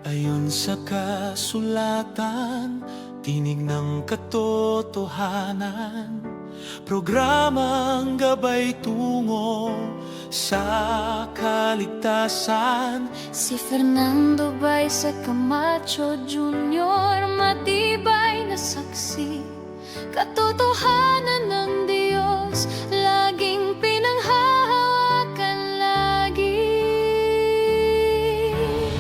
Ayon sa kasulatan, tinig ng katotohanan, programang gabay tungo sa kaligtasan. Si Fernando Baisa Camacho Jr. matibay na saksi, katotohanan ng Diyos laging pinanghahawakan lagi.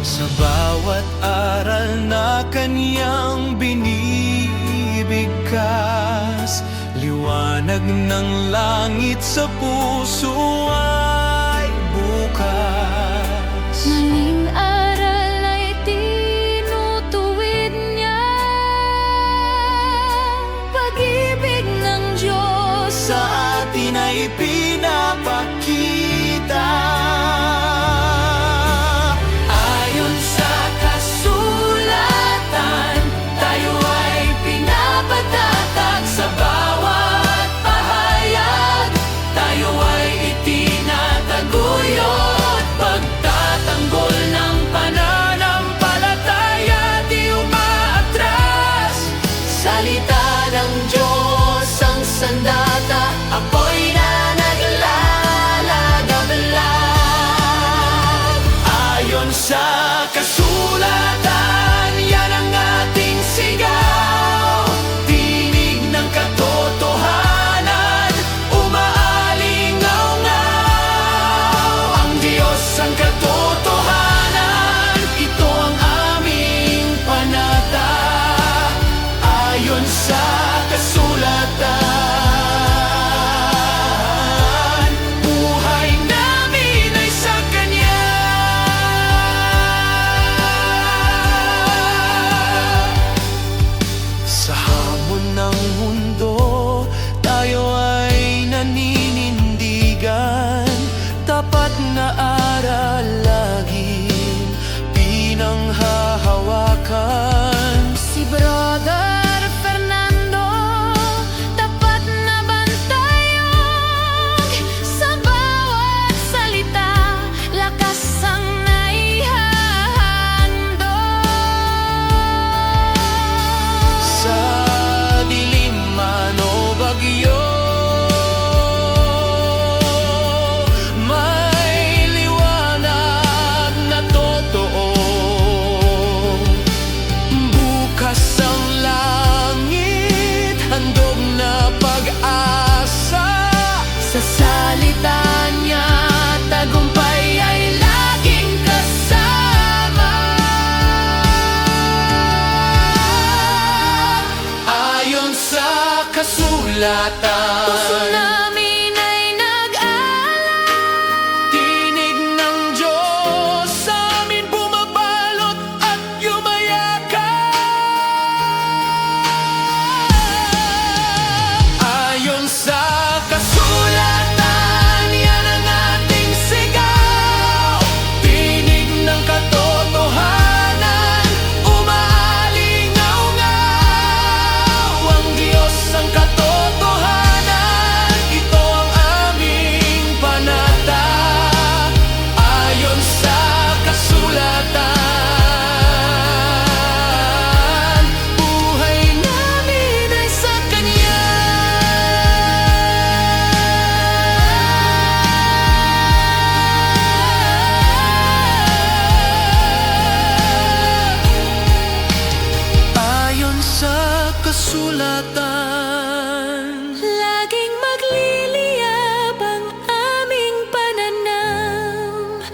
Sa bawat aral na kanyang binibigkas, liwanag ng langit sa puso ay bukas. Maling aral ay tinutuwid niya, pag-ibig ng Diyos Sa atin ay pinapakita. Ayon sa kasulatan, tayo ay pinapatatag. Sa bawat pahayag, tayo ay itinataguyod. Pagtatanggol ng pananampalataya, di umaatras. Salita ng Diyos ang sandata, apoy na naglalagablab. Ayon sa kasulatan, yan ang ating sigaw. Tinig ng katotohanan, umaalingaw-ngaw. Ang Diyos ang katotohanan, ito ang aming panata. Ayon sa kasulatan, buhay namin ay sa Kanya. Sa hamon ng mundo, tayo ay naninindigan. Tapat na aral laging pinanghahawakan. Si Brother Fernando, tapat na bantayog. Sa bawat salita, lakas ang naihahandog. Sa dilim man o bagyo, may liwanag na totoo. Bukas ang langit, handog na pag-asa. Sa salita niya, tagumpay ay laging kasama. Ayon sa kasulatan, Puso namin ay nag-aalala. tinig ng Diyos sa amin bumabalot at yumayakap. Ayon sa kasulatan, yan ang ating sigaw. Tinig ng katotohanan, umaalingaw-ngaw. Ang Diyos ang katotohanan, ito ang aming panata. Ayon sa kasulatan, buhay namin ay sa Kanya. Ayon sa kasulatan, Laging magliliyab ang aming pananampalataya.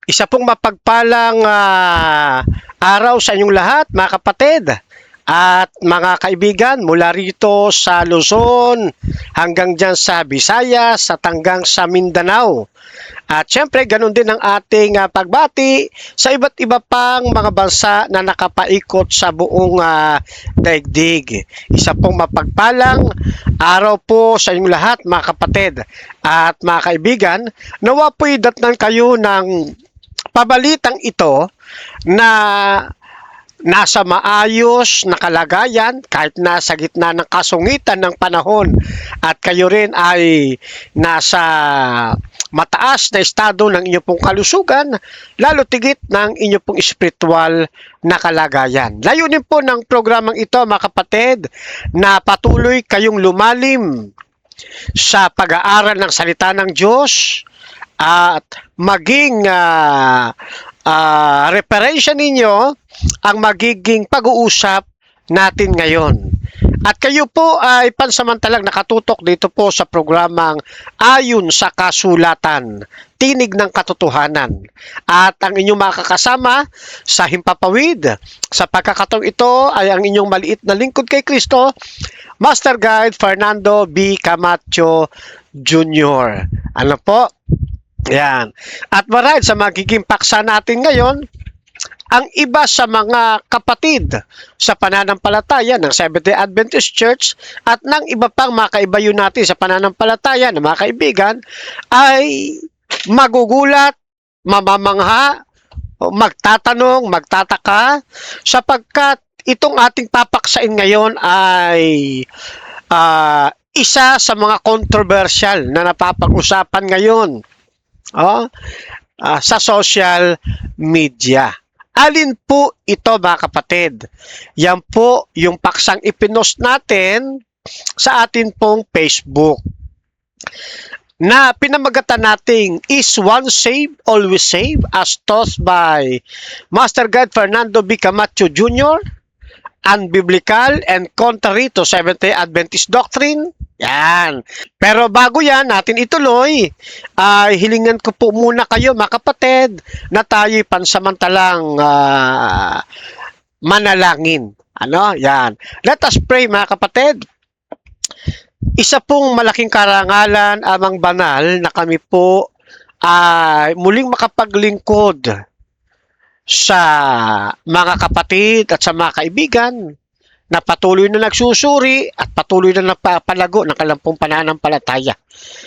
Isa pong mapagpalang araw sa inyong lahat, mga kapatid at mga kaibigan mula rito sa Luzon hanggang dyan sa Visayas at hanggang sa Mindanao. At syempre, ganun din ang ating pagbati sa iba't iba pang mga bansa na nakapaikot sa buong daigdig. Isa pong mapagpalang araw po sa inyong lahat, mga kapatid at mga kaibigan. Nawa po'y datnan kayo ng pabalitang ito na nasa maayos na kalagayan kahit nasa gitna ng kasungitan ng panahon at kayo rin ay nasa mataas na estado ng inyong pong kalusugan, lalo tigit ng inyong pong espiritual na kalagayan. Layunin po ng programang ito, mga kapatid, na patuloy kayong lumalim sa pag-aaral ng salita ng Diyos at maging referensya ninyo ang magiging pag-uusap natin ngayon. At kayo po ay pansamantalang nakatutok dito po sa programang Ayon sa Kasulatan, Tinig ng Katotohanan. At ang inyong makakasama sa Himpapawid sa pagkakataong ito ay ang inyong maliit na lingkod kay Kristo, Master Guide Fernando B. Camacho Jr. Ano po? Yan. At marahil sa magiging paksa natin ngayon, ang iba sa mga kapatid sa pananampalataya ng Seventh-day Adventist Church at ng iba pang mga kaibayo natin sa pananampalataya ng mga kaibigan ay magugulat, mamamangha, magtatanong, magtataka sapagkat itong ating papaksain ngayon ay isa sa mga controversial na napapag-usapan ngayon sa social media. Alin po ito, mga kapatid? Yan po yung paksang ipinost natin sa atin pong Facebook na pinamagatan nating Is One Saved, Always Saved, as taught by Master Guide Fernando B. Camacho Jr., unbiblical and contrary to Seventh-day Adventist doctrine. Yan. Pero bago yan natin ituloy, hilingan ko po muna kayo, mga kapatid, na tayo'y pansamantalang manalangin. Ano? Yan. Let us pray, mga kapatid. Isa pong malaking karangalan amang banal na kami po ay muling makapaglingkod sa mga kapatid at sa mga kaibigan na patuloy na nagsusuri at patuloy na napapalago ng kalampong pananampalataya.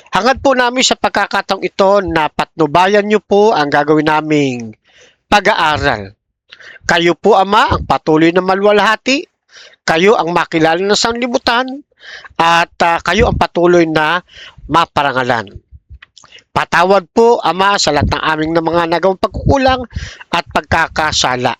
Hangad po namin sa pagkakataong ito na patnubayan niyo po ang gagawin naming pag-aaral. Kayo po, Ama, ang patuloy na maluwalhati. Kayo ang makilala ng sanlibutan at kayo ang patuloy na maparangalan. Patawad po, Ama, sa lahat ng aming na mga nagawang pagkukulang at pagkakasala.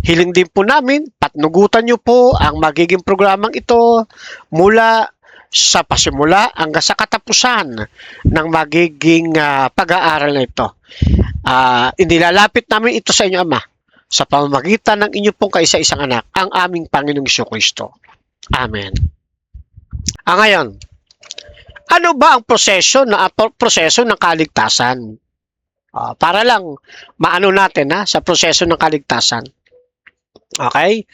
Hiling din po namin, patnugutan niyo po ang magiging programang ito mula sa pasimula hanggang sa katapusan ng magiging pag-aaral na ito. Inilalapit namin ito sa inyo, Ama, sa pamamagitan ng inyong pong kaisa-isang anak, ang aming Panginoong Jesucristo. Amen. Ngayon, ano ba ang proseso ng kaligtasan? Para lang maano natin sa proseso ng kaligtasan. Okay?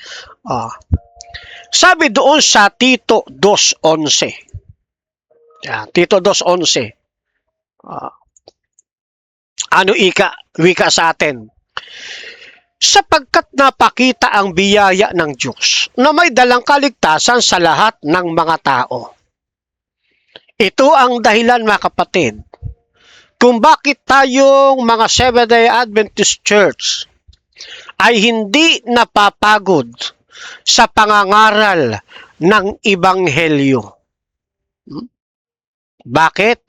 Sabi doon sa Tito 2:11. Tito 2:11. Ano wika sa atin? Sapagkat napakita ang biyaya ng Diyos na may dalang kaligtasan sa lahat ng mga tao. Ito ang dahilan, mga kapatid, kung bakit tayong mga Seventh-day Adventist Church ay hindi napapagod sa pangangaral ng Ebanghelyo. Bakit?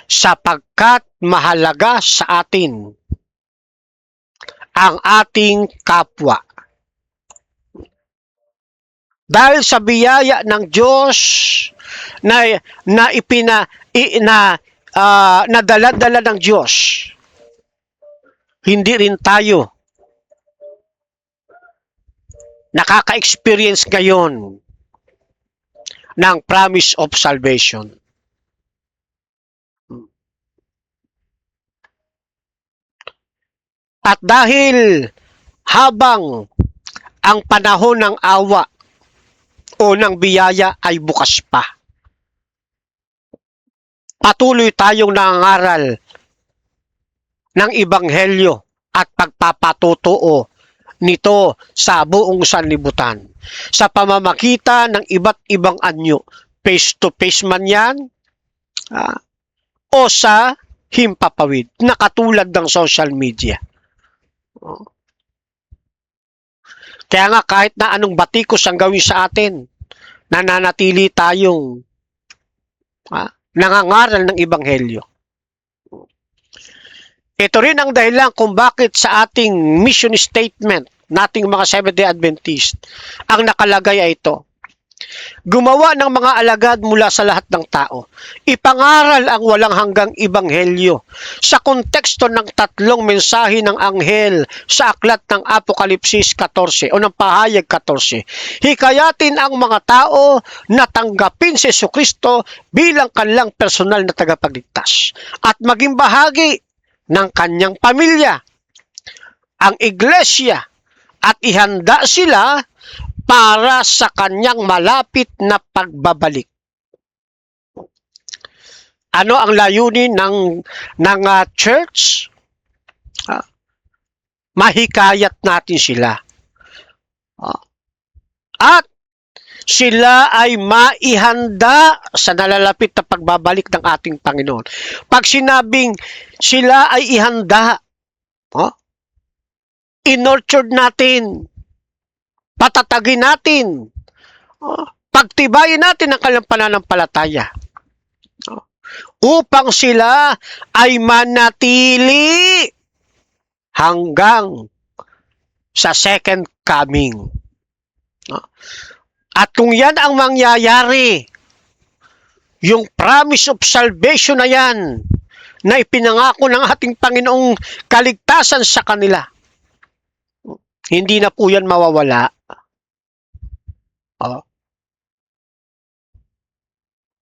Sapagkat mahalaga sa atin ang ating kapwa. Dahil sa biyaya ng Diyos na dala-dala ng Diyos, hindi rin tayo nakaka-experience ngayon ng promise of salvation. At dahil habang ang panahon ng awa o ng biyaya ay bukas pa, patuloy tayong nangangaral ng Ebanghelyo at pagpapatotoo nito sa buong sanlibutan sa pamamagitan ng iba't ibang anyo, face-to-face man yan o sa himpapawid na katulad ng social media. Kaya nga kahit na anong batikos ang gawin sa atin, nananatili tayong nangangaral ng Ebanghelyo. Ito rin ang dahilan kung bakit sa ating mission statement, nating mga Seventh-day Adventist, ang nakalagay ay ito. Gumawa ng mga alagad mula sa lahat ng tao. Ipangaral ang walang hanggang ebanghelyo sa konteksto ng tatlong mensahe ng anghel sa aklat ng Apokalipsis 14 o ng Pahayag 14. Hikayatin ang mga tao na tanggapin si Jesucristo bilang kanilang personal na tagapagligtas at maging bahagi ng kanyang pamilya, ang iglesia, at ihanda sila para sa kanyang malapit na pagbabalik. Ano ang layunin ng church? Mahikayat natin sila. At sila ay maihanda sa nalalapit na pagbabalik ng ating Panginoon. Pag sinabing sila ay ihanda, in-nurtured natin, patatagin natin, pagtibayin natin ang kanilang pananampalataya upang sila ay manatili hanggang sa second coming. At kung yan ang mangyayari, yung promise of salvation na yan, na ipinangako ng ating Panginoong kaligtasan sa kanila, hindi na po yan mawawala.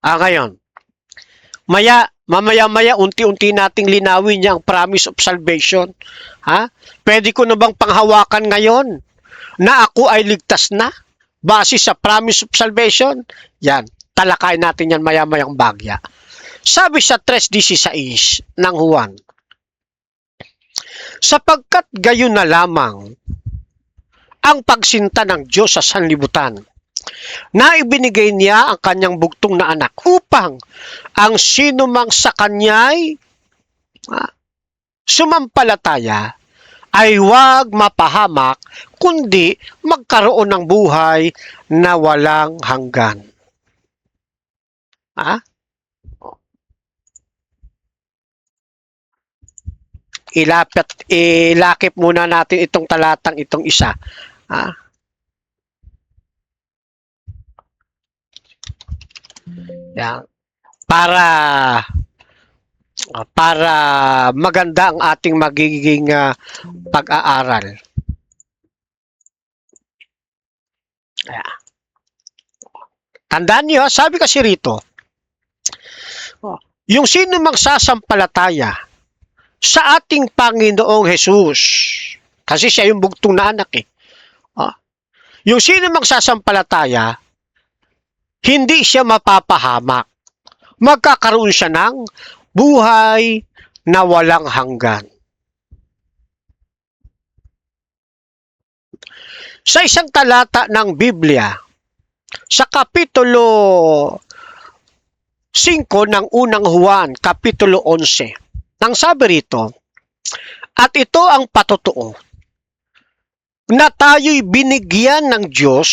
Ngayon, mamaya-maya, unti-unti nating linawin niya ang promise of salvation. Pwede ko na bang panghawakan ngayon na ako ay ligtas na base sa promise of salvation? Yan, talakayin natin yan maya-mayang bagya. Sabi sa 3:16 ng Juan, sapagkat gayon na lamang ang pagsinta ng Diyos sa sanlibutan, na ibinigay niya ang kanyang bugtong na anak upang ang sinumang sa kanya'y sumampalataya ay huwag mapahamak, kundi magkaroon ng buhay na walang hanggan. Ilakip muna natin itong talatang itong isa. Yan. Para maganda ang ating magiging pag-aaral. Tandaan niyo, sabi kasi rito, yung sino magsasampalataya sa ating Panginoong Hesus, kasi siya yung bugtong na anak yung sino magsasampalataya, hindi siya mapapahamak. Magkakaroon siya ng buhay na walang hanggan. Sa isang talata ng Biblia, sa Kapitulo 5 ng unang Juan, Kapitulo 11, nang sabi rito, at ito ang patotoo, na tayo'y binigyan ng Diyos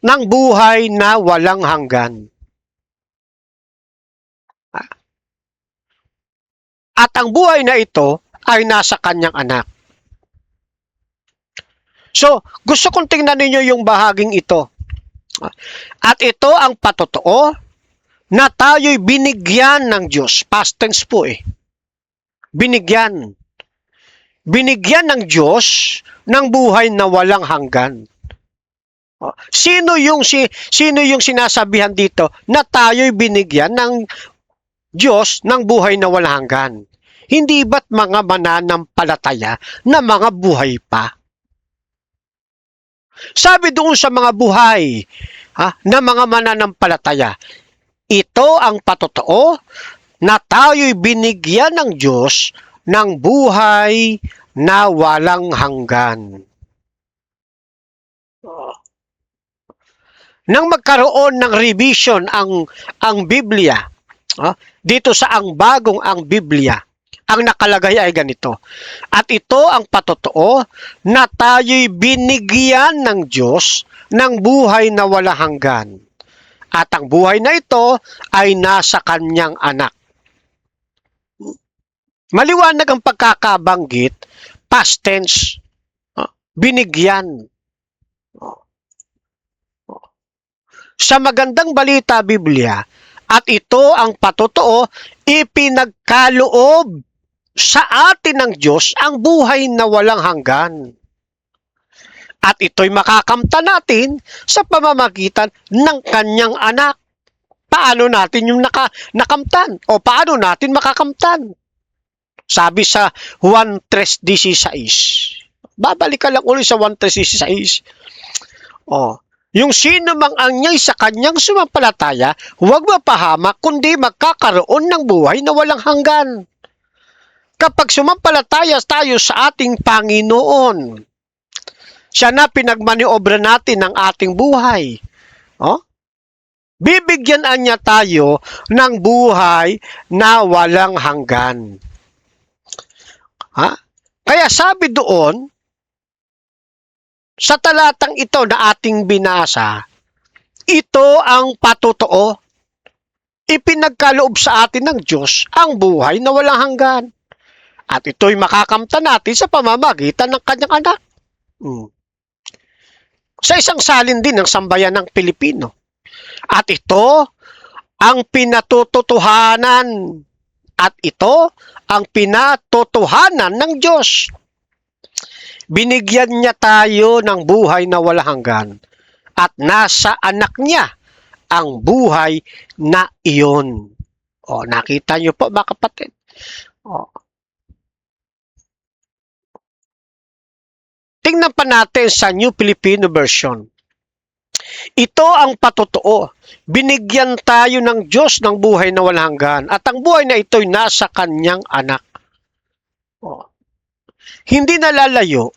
ng buhay na walang hanggan. At ang buhay na ito ay nasa kanyang anak. So, gusto kong tingnan ninyo yung bahaging ito. At ito ang patotoo na tayo'y binigyan ng Diyos. Past tense po Binigyan. Binigyan ng Diyos ng buhay na walang hanggan. Sino yung sinasabihan dito na tayo'y binigyan ng Diyos ng buhay na walang hanggan? Hindi ba't mga mananampalataya na mga buhay pa? Sabi doon sa mga buhay na mga mananampalataya, ito ang patotoo na tayo'y binigyan ng Diyos ng buhay na walang hanggan. Nang magkaroon ng revision ang Biblia, dito sa ang bagong ang Biblia, Ang nakalagay ay ganito. At ito ang patotoo na tayo'y binigyan ng Diyos ng buhay na walang hanggan. At ang buhay na ito ay nasa kanyang anak. Maliwanag ang pagkakabanggit, past tense, binigyan. Sa magandang balita Biblia, at ito ang patotoo, ipinagkaloob sa atin ng Diyos ang buhay na walang hanggan. At ito'y makakamtan natin sa pamamagitan ng kanyang anak. Paano natin yung nakamtan? O paano natin makakamtan? Sabi sa Juan 3:16. Babalik ka lang ulit sa Juan 3:16. Yung sino mang anyay sa kanyang sumampalataya, huwag mapahamak kundi magkakaroon ng buhay na walang hanggan. Kapag sumampalataya tayo sa ating Panginoon, siya na pinagmaniobra natin ng ating buhay. Bibigyan niya tayo ng buhay na walang hanggan. Kaya sabi doon, sa talatang ito na ating binasa, ito ang patotoo. Ipinagkaloob sa atin ng Diyos ang buhay na walang hanggan. At ito'y makakamtan natin sa pamamagitan ng kanyang anak. Sa isang salin din ng sambayan ng Pilipino. At ito ang pinatutuhanan. At ito ang pinatutuhanan ng Diyos. Binigyan niya tayo ng buhay na walang hanggan. At nasa anak niya ang buhay na iyon. Nakita niyo po mga kapatid. Tingnan pa natin sa New Filipino Version. Ito ang patotoo. Binigyan tayo ng Diyos ng buhay na walang hanggan. At ang buhay na ito'y nasa kanyang anak. Hindi nalalayo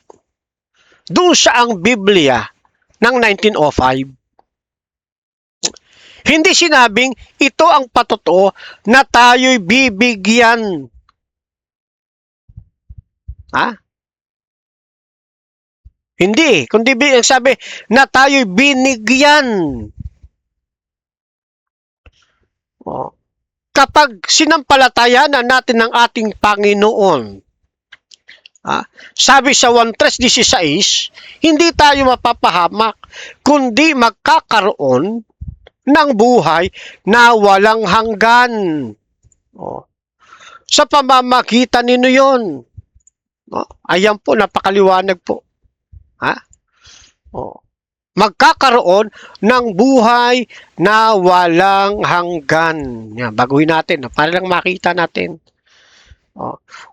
doon sa ang Biblia ng 1905. Hindi sinabing ito ang patotoo na tayo'y bibigyan. Hindi. Kundi sabi na tayo'y binigyan. Kapag sinampalatayanan natin ng ating Panginoon, sabi sa 1:3:16, hindi tayo mapapahamak, kundi magkakaroon ng buhay na walang hanggan. Sa pamamagitan ninyo yun. Ayan po, napakaliwanag po. Magkakaroon ng buhay na walang hanggan. Yan, baguhin natin para lang makita natin.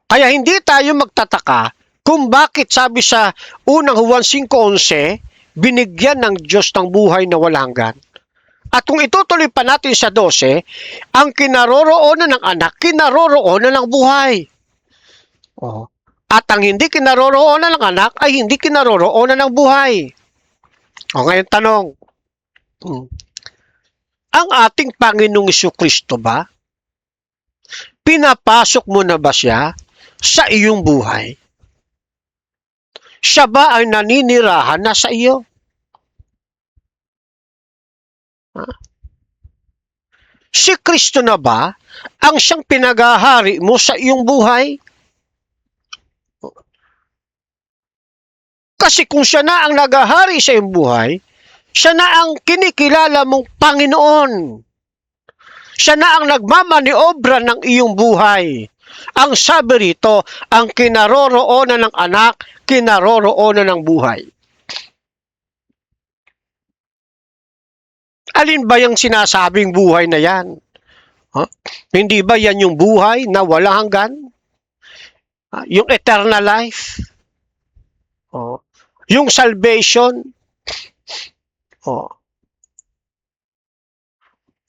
Kaya hindi tayo magtataka kung bakit sabi sa unang Juan 5:11, binigyan ng Diyos ng buhay na walang hanggan. At kung itutuloy pa natin sa 12, ang kinaroroonan ng anak, kinaroroonan ng buhay. At ang hindi kinaroroonan ng anak ay hindi kinaroroonan ng buhay. Ngayon tanong, ang ating Panginoong Jesucristo ba, pinapasok mo na ba siya sa iyong buhay? Siya ba ay naninirahan na sa iyo? Si Kristo na ba ang siyang pinagahari mo sa iyong buhay? Kasi kung siya na ang nagahari sa iyong buhay, siya na ang kinikilala mong Panginoon. Siya na ang nagmamaniobra ng iyong buhay. Ang sabi rito, ang kinaroroonan ng anak, kinaroroonan ng buhay. Alin ba yung sinasabing buhay na yan? Hindi ba yan yung buhay na walang hanggan? Yung eternal life? Yung salvation?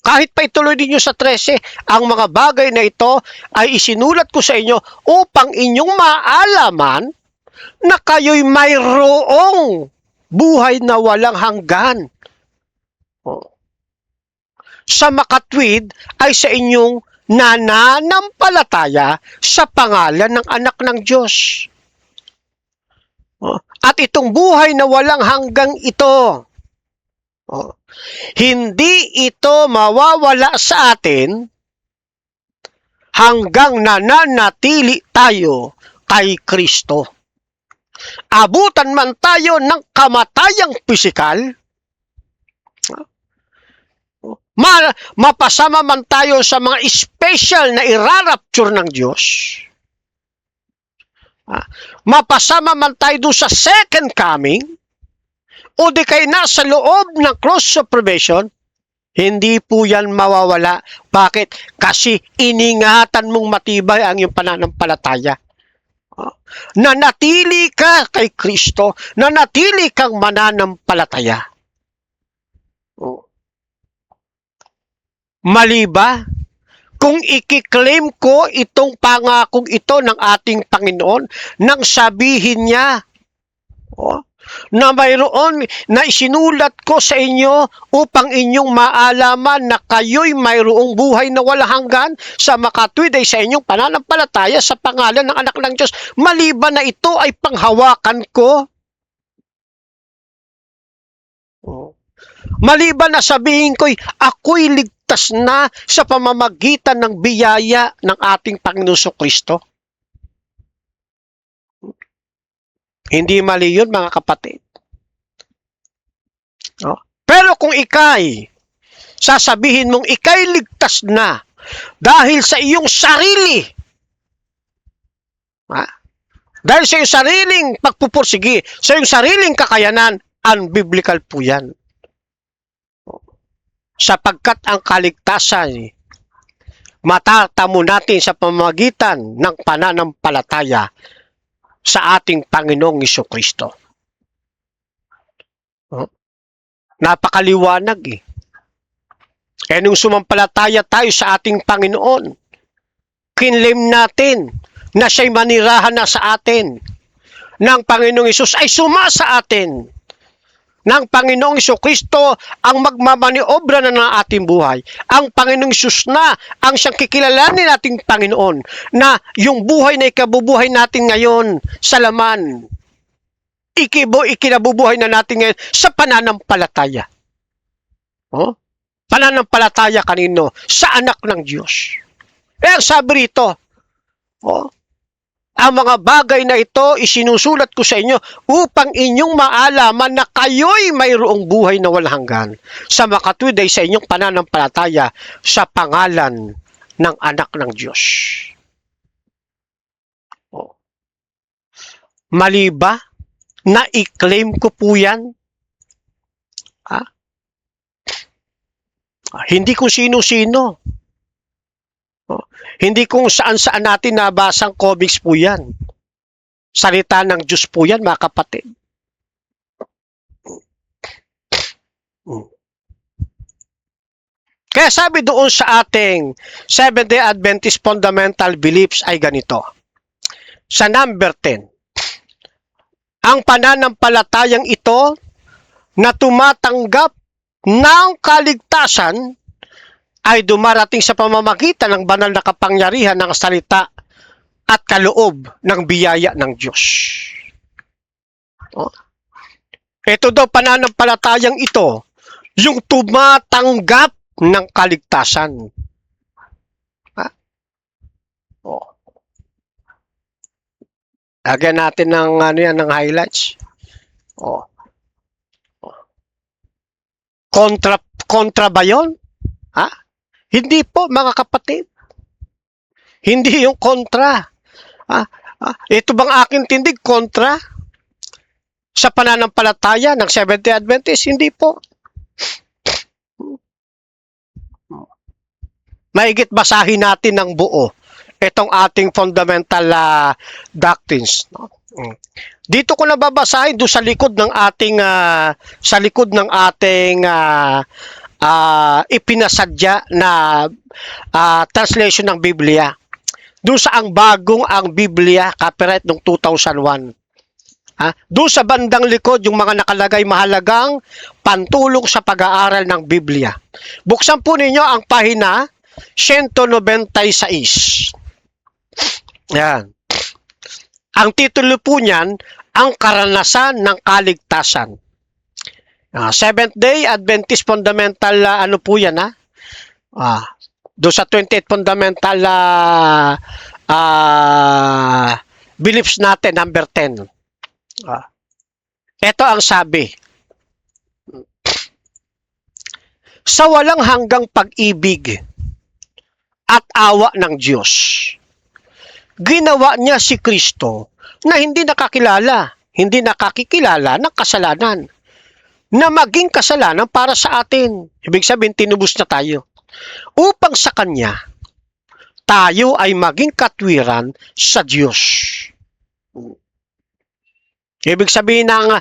Kahit pa ituloy ninyo sa 13, ang mga bagay na ito ay isinulat ko sa inyo upang inyong maalaman na kayo'y mayroong buhay na walang hanggan. Sa makatwid ay sa inyong nananampalataya sa pangalan ng anak ng Diyos. At itong buhay na walang hanggang ito, hindi ito mawawala sa atin hanggang nananatili tayo kay Kristo. Abutan man tayo ng kamatayang pisikal, mapasama man tayo sa mga special na irarapture ng Diyos, mapasama man tayo doon sa second coming, o di kayo nasa loob ng cross of probation, hindi po yan mawawala. Bakit? Kasi iningatan mong matibay ang iyong pananampalataya. Nanatili ka kay Kristo, nanatili kang mananampalataya. Mali ba? Kung ikiklaim ko itong pangakong ito ng ating Panginoon, nang sabihin niya, na mayroon na isinulat ko sa inyo upang inyong maalaman na kayo'y mayroong buhay na walang hanggan sa makatwid ay sa inyong pananampalataya sa pangalan ng anak ng Diyos. Maliban na ito ay panghawakan ko. Maliban na sabihin ko'y ako'y ligtas na sa pamamagitan ng biyaya ng ating Panginoon Kristo. Hindi mali yun, mga kapatid. Pero kung ikay, sasabihin mong ikay ligtas na dahil sa iyong sarili, dahil sa iyong sariling pagpupursigi, sa iyong sariling kakayanan, unbiblical po yan. Sapagkat ang kaligtasan, matatamo natin sa pamamagitan ng pananampalataya sa ating Panginoong Jesucristo. Napakaliwanag eh. Kaya nung sumampalataya tayo sa ating Panginoon, kinlaim natin na siya'y manirahan na sa atin. Ng Panginoong Hesus ay suma sa atin. Ng Panginoong Jesucristo ang magmamaniobra na ng ating buhay. Ang Panginoong Hesus na ang siyang kikilalanin nating Panginoon na yung buhay na ikabubuhay natin ngayon sa laman, ikinabubuhay na natin ngayon sa pananampalataya. Pananampalataya kanino? Sa anak ng Diyos. Ang sabi rito, ang mga bagay na ito isinusulat ko sa inyo upang inyong maalaman na kayo'y mayroong buhay na walang hanggan sa makatwid ay sa inyong pananampalataya sa pangalan ng anak ng Diyos. Mali ba na i-claim ko po yan? Hindi kung sino-sino. Hindi kung saan-saan natin nabasang comics po yan. Salita ng Diyos po yan, mga kapatid. Kaya sabi doon sa ating Seventh-day Adventist Fundamental Beliefs ay ganito. Sa number 10, ang pananampalatayang ito na tumatanggap ng kaligtasan ay dumarating sa pamamagitan ng banal na kapangyarihan ng salita at kaloob ng biyaya ng Diyos. Ito daw pananampalatayang ito, yung tumatanggap ng kaligtasan. Lagyan natin ng ng highlights. Kontra ba yun? Hindi po, mga kapatid. Hindi yung kontra. Ito bang aking tindig kontra sa pananampalataya ng Seventh-day Adventist? Hindi po. Maigit basahin natin ng buo itong ating fundamental doctrines. Dito ko nababasahin doon sa likod ng ating ipinasadya na translation ng Biblia. Doon sa ang Biblia, copyright noong 2001. Doon sa bandang likod, yung mga nakalagay mahalagang pantulong sa pag-aaral ng Biblia. Buksan po ninyo ang pahina 196. Yan. Ang titulo po niyan, ang karanasan ng kaligtasan. Seventh Day Adventist Fundamental, ano po yan ha? Do sa 28 Fundamental beliefs natin, number 10. Ito ang sabi. Sa walang hanggang pag-ibig at awa ng Diyos, ginawa niya si Kristo na hindi nakakikilala ng kasalanan, na maging kasalanan para sa atin. Ibig sabihin, tinubos na tayo. Upang sa Kanya, tayo ay maging katwiran sa Diyos. Ibig sabihin ng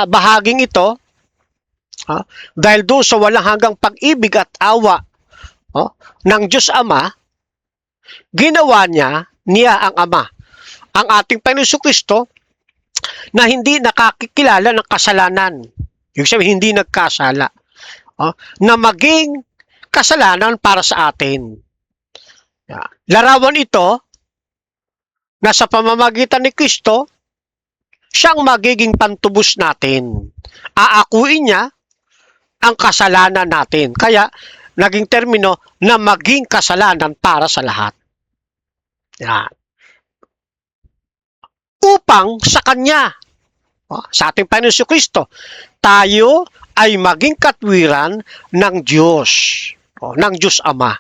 bahaging ito, dahil doon sa walang hanggang pag-ibig at awa ng Diyos Ama, ginawa niya ang Ama, ang ating Panginoon Kristo, na hindi nakakikilala ng kasalanan. Ibig sabihin, hindi nagkasala. Na maging kasalanan para sa atin. Larawan ito na sa pamamagitan ni Kristo, siyang magiging pantubos natin. Aakuin niya ang kasalanan natin. Kaya, naging termino na maging kasalanan para sa lahat. Yan. Upang sa Kanya, sa ating Panginoon Kristo, tayo ay maging katwiran ng Diyos, ng Diyos Ama.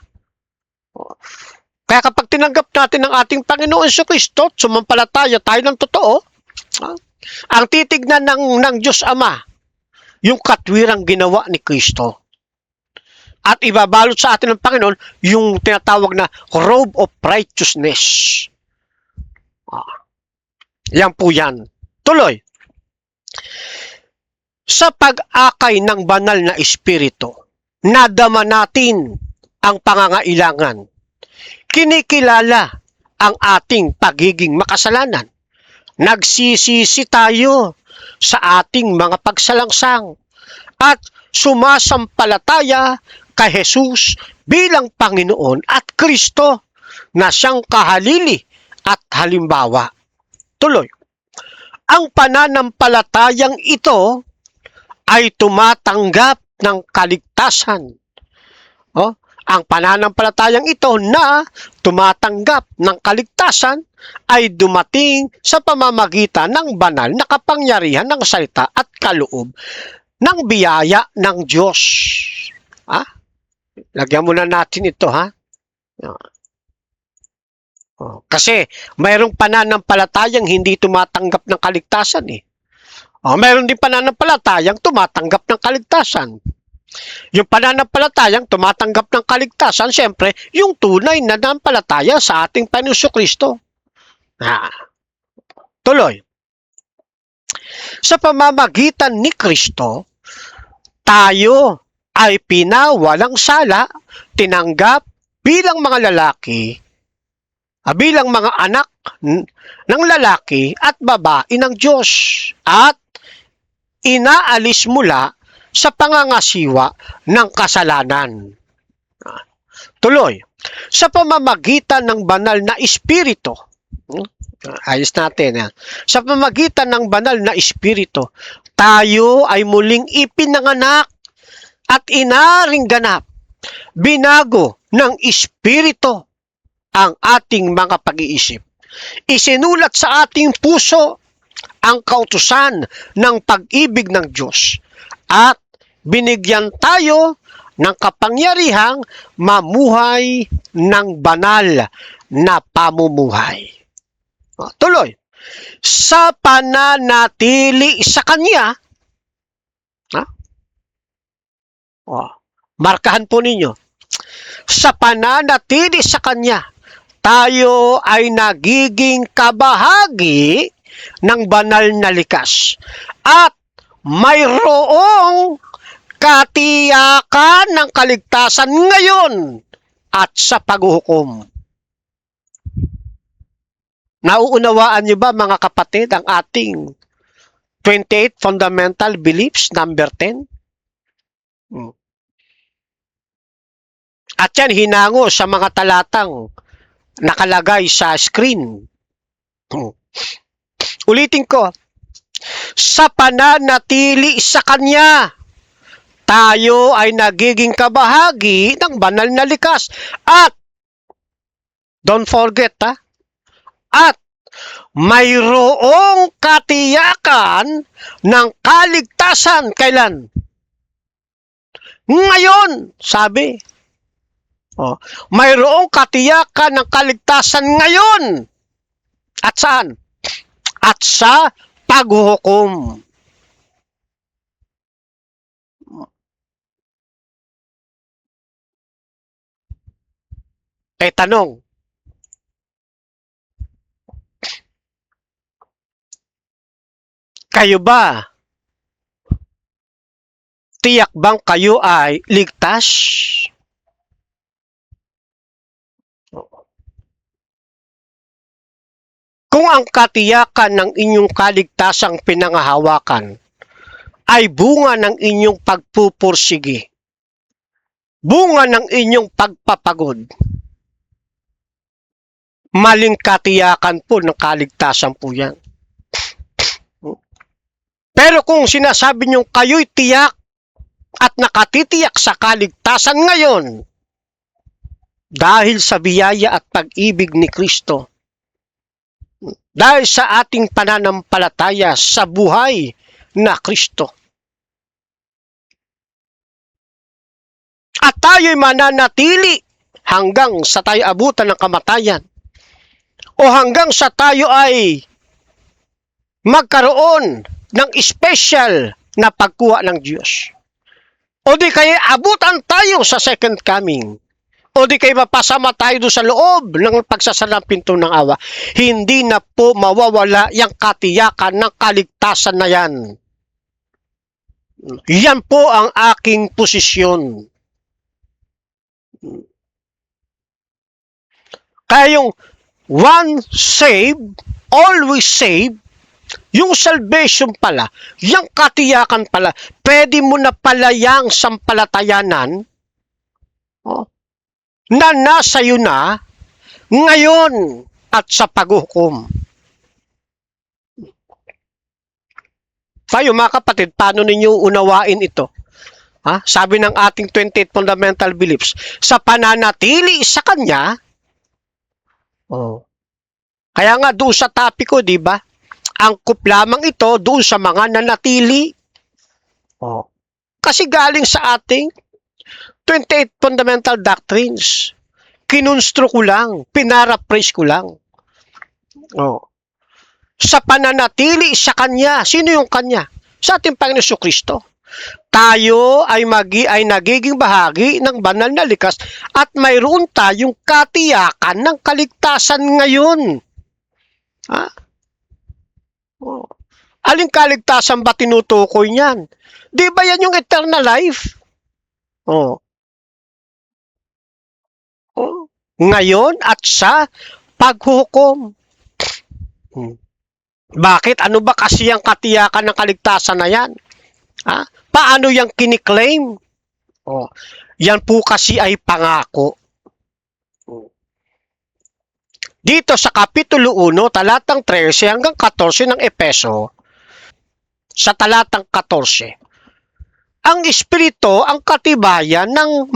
Kaya kapag tinanggap natin ang ating Panginoon Kristo, sumampalataya tayo ng totoo, ang titignan ng Diyos Ama, yung katwirang ginawa ni Kristo. At ibabalot sa atin ng Panginoon yung tinatawag na robe of righteousness. Yan po yan. Tuloy. Sa pag-akay ng banal na espiritu, nadama natin ang pangangailangan. Kinikilala ang ating pagiging makasalanan. Nagsisisi tayo sa ating mga pagsalangsang at sumasampalataya kay Jesus bilang Panginoon at Kristo na siyang kahalili at halimbawa. Tuloy. Ang pananampalatayang ito ay tumatanggap ng kaligtasan. Ang pananampalatayang ito na tumatanggap ng kaligtasan ay dumating sa pamamagitan ng banal na kapangyarihan ng salita at kaloob ng biyaya ng Diyos. Lagyan muna natin ito, Kasi mayroong pananampalatayang hindi tumatanggap ng kaligtasan mayroon din pananampalatayang tumatanggap ng kaligtasan. Yung pananampalatayang tumatanggap ng kaligtasan, siyempre, yung tunay na nanampalataya sa ating Panginoon Kristo. Tuloy. Sa pamamagitan ni Kristo, tayo ay pinawalang sala, tinanggap bilang mga lalaki, bilang mga anak ng lalaki at babae ng Diyos, at inaalis mula sa pangangasiwa ng kasalanan. Tuloy, sa pamamagitan ng banal na espiritu, ayos natin sa pamamagitan ng banal na espiritu, tayo ay muling ipinanganak at inaring ganap, binago ng espiritu ang ating mga pag-iisip. Isinulat sa ating puso ang kautusan ng pag-ibig ng Diyos at binigyan tayo ng kapangyarihang mamuhay ng banal na pamumuhay. Tuloy. Sa pananatili sa Kanya, markahan po ninyo, sa pananatili sa Kanya, tayo ay nagiging kabahagi ng banal na likas at mayroong katiyakan ng kaligtasan ngayon at sa paghuhukom. Nauunawaan niyo ba, mga kapatid, ang ating 28 fundamental beliefs, number 10? At yan hinango sa mga talatang nakalagay sa screen. Ulitin ko, sa pananatili sa Kanya, tayo ay nagiging kabahagi ng banal na likas. At, don't forget at mayroong katiyakan ng kaligtasan. Kailan? Ngayon, sabi. Mayroong katiyakan ng kaligtasan ngayon. At saan? At sa paghuhukom. Tanong, kayo ba, tiyak bang kayo ay ligtas? Kung ang katiyakan ng inyong kaligtasang pinangahawakan ay bunga ng inyong pagpupursigi, bunga ng inyong pagpapagod, maling katiyakan po ng kaligtasan po yan. Pero kung sinasabi nyo kayo'y tiyak at nakatitiyak sa kaligtasan ngayon, dahil sa biyaya at pag-ibig ni Kristo, dahil sa ating pananampalataya sa buhay na Kristo, at tayo'y mananatili hanggang sa tayo abutan ng kamatayan, o hanggang sa tayo ay magkaroon ng special na pagkuha ng Diyos, o di kaya abutan tayo sa second coming, o di kaya mapasama tayo doon sa loob ng pagsasara ng pinto ng awa, hindi na po mawawala yung katiyakan ng kaligtasan na yan. Yan po ang aking posisyon. Kaya yung one saved, always saved, yung salvation pala, yung katiyakan pala, pwede mo na pala yung sampalatayanan na nasa iyo na ngayon at sa paghukom. Tayo mga kapatid, paano ninyo unawain ito? Sabi ng ating 28 fundamental beliefs, sa pananatili sa Kanya, kaya nga doon sa topic ko, di ba? Angkop lamang ito doon sa mga nanatili. Kasi galing sa ating 28 fundamental doctrines. Kinunstro ko lang, pinaraphrase ko lang. Sa pananatili sa Kanya, sino yung Kanya? Sa ating Panginoon Jesucristo. Tayo ay nagiging bahagi ng banal na likas at mayroon tayong katiyakan ng kaligtasan ngayon. Aling kaligtasan ba tinutukoy niyan? Di ba yan yung eternal life? Ngayon at sa paghuhukom. Bakit? Ano ba kasi ang katiyakan ng kaligtasan na yan? Paano yung kiniklaim? Yan po kasi ay pangako. Dito sa Kapitulo 1, talatang 13 hanggang 14 ng Epeso, sa talatang 14, ang Espiritu ang katibayan ng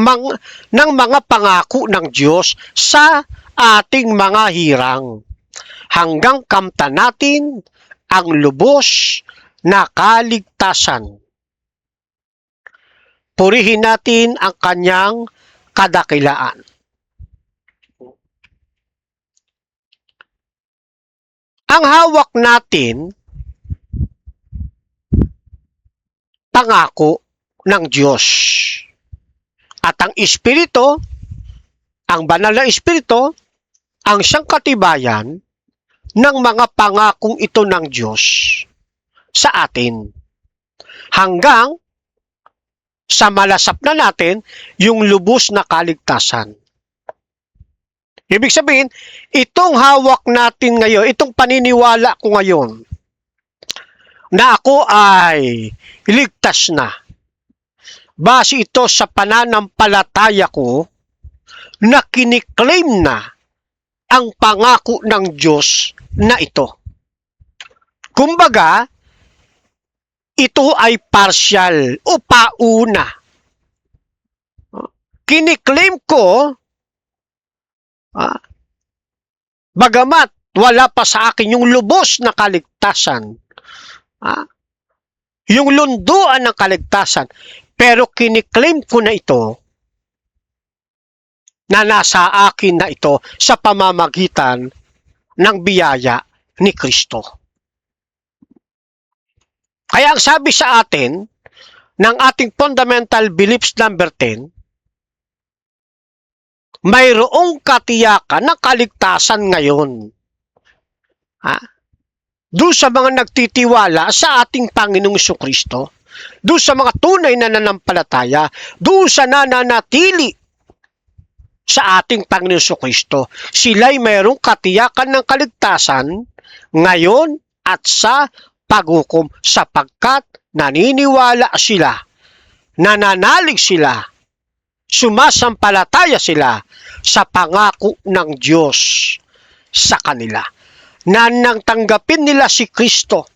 mga pangako ng Diyos sa ating mga hirang, hanggang kamtan natin ang lubos na kaligtasan. Purihin natin ang Kanyang kadakilaan. Ang hawak natin, pangako ng Diyos. At ang Espiritu, ang banal na Espiritu, ang siyang katibayan ng mga pangakong ito ng Diyos sa atin. Hanggang sa malasap na natin yung lubos na kaligtasan. Ibig sabihin, itong hawak natin ngayon, itong paniniwala ko ngayon, na ako ay ligtas na. Base ito sa pananampalataya ko na kiniklaim na ang pangako ng Diyos na ito. Kumbaga, ito ay partial o pauna. Kiniklaim ko, bagamat wala pa sa akin yung lubos na kaligtasan, yung lunduan ng kaligtasan, pero kiniklaim ko na ito, na nasa akin na ito sa pamamagitan ng biyaya ni Kristo. Kaya ang sabi sa atin ng ating fundamental beliefs number 10, mayroong katiyakan ng kaligtasan ngayon. Doon sa mga nagtitiwala sa ating Panginoong Jesucristo, doon sa mga tunay na nanampalataya, doon sa nananatili sa ating Panginoong Jesucristo, sila'y mayroong katiyakan ng kaligtasan ngayon at sa paghukom sapagkat naniniwala sila, nananalig sila, sumasampalataya sila sa pangako ng Diyos sa kanila. Na nang tanggapin nila si Kristo,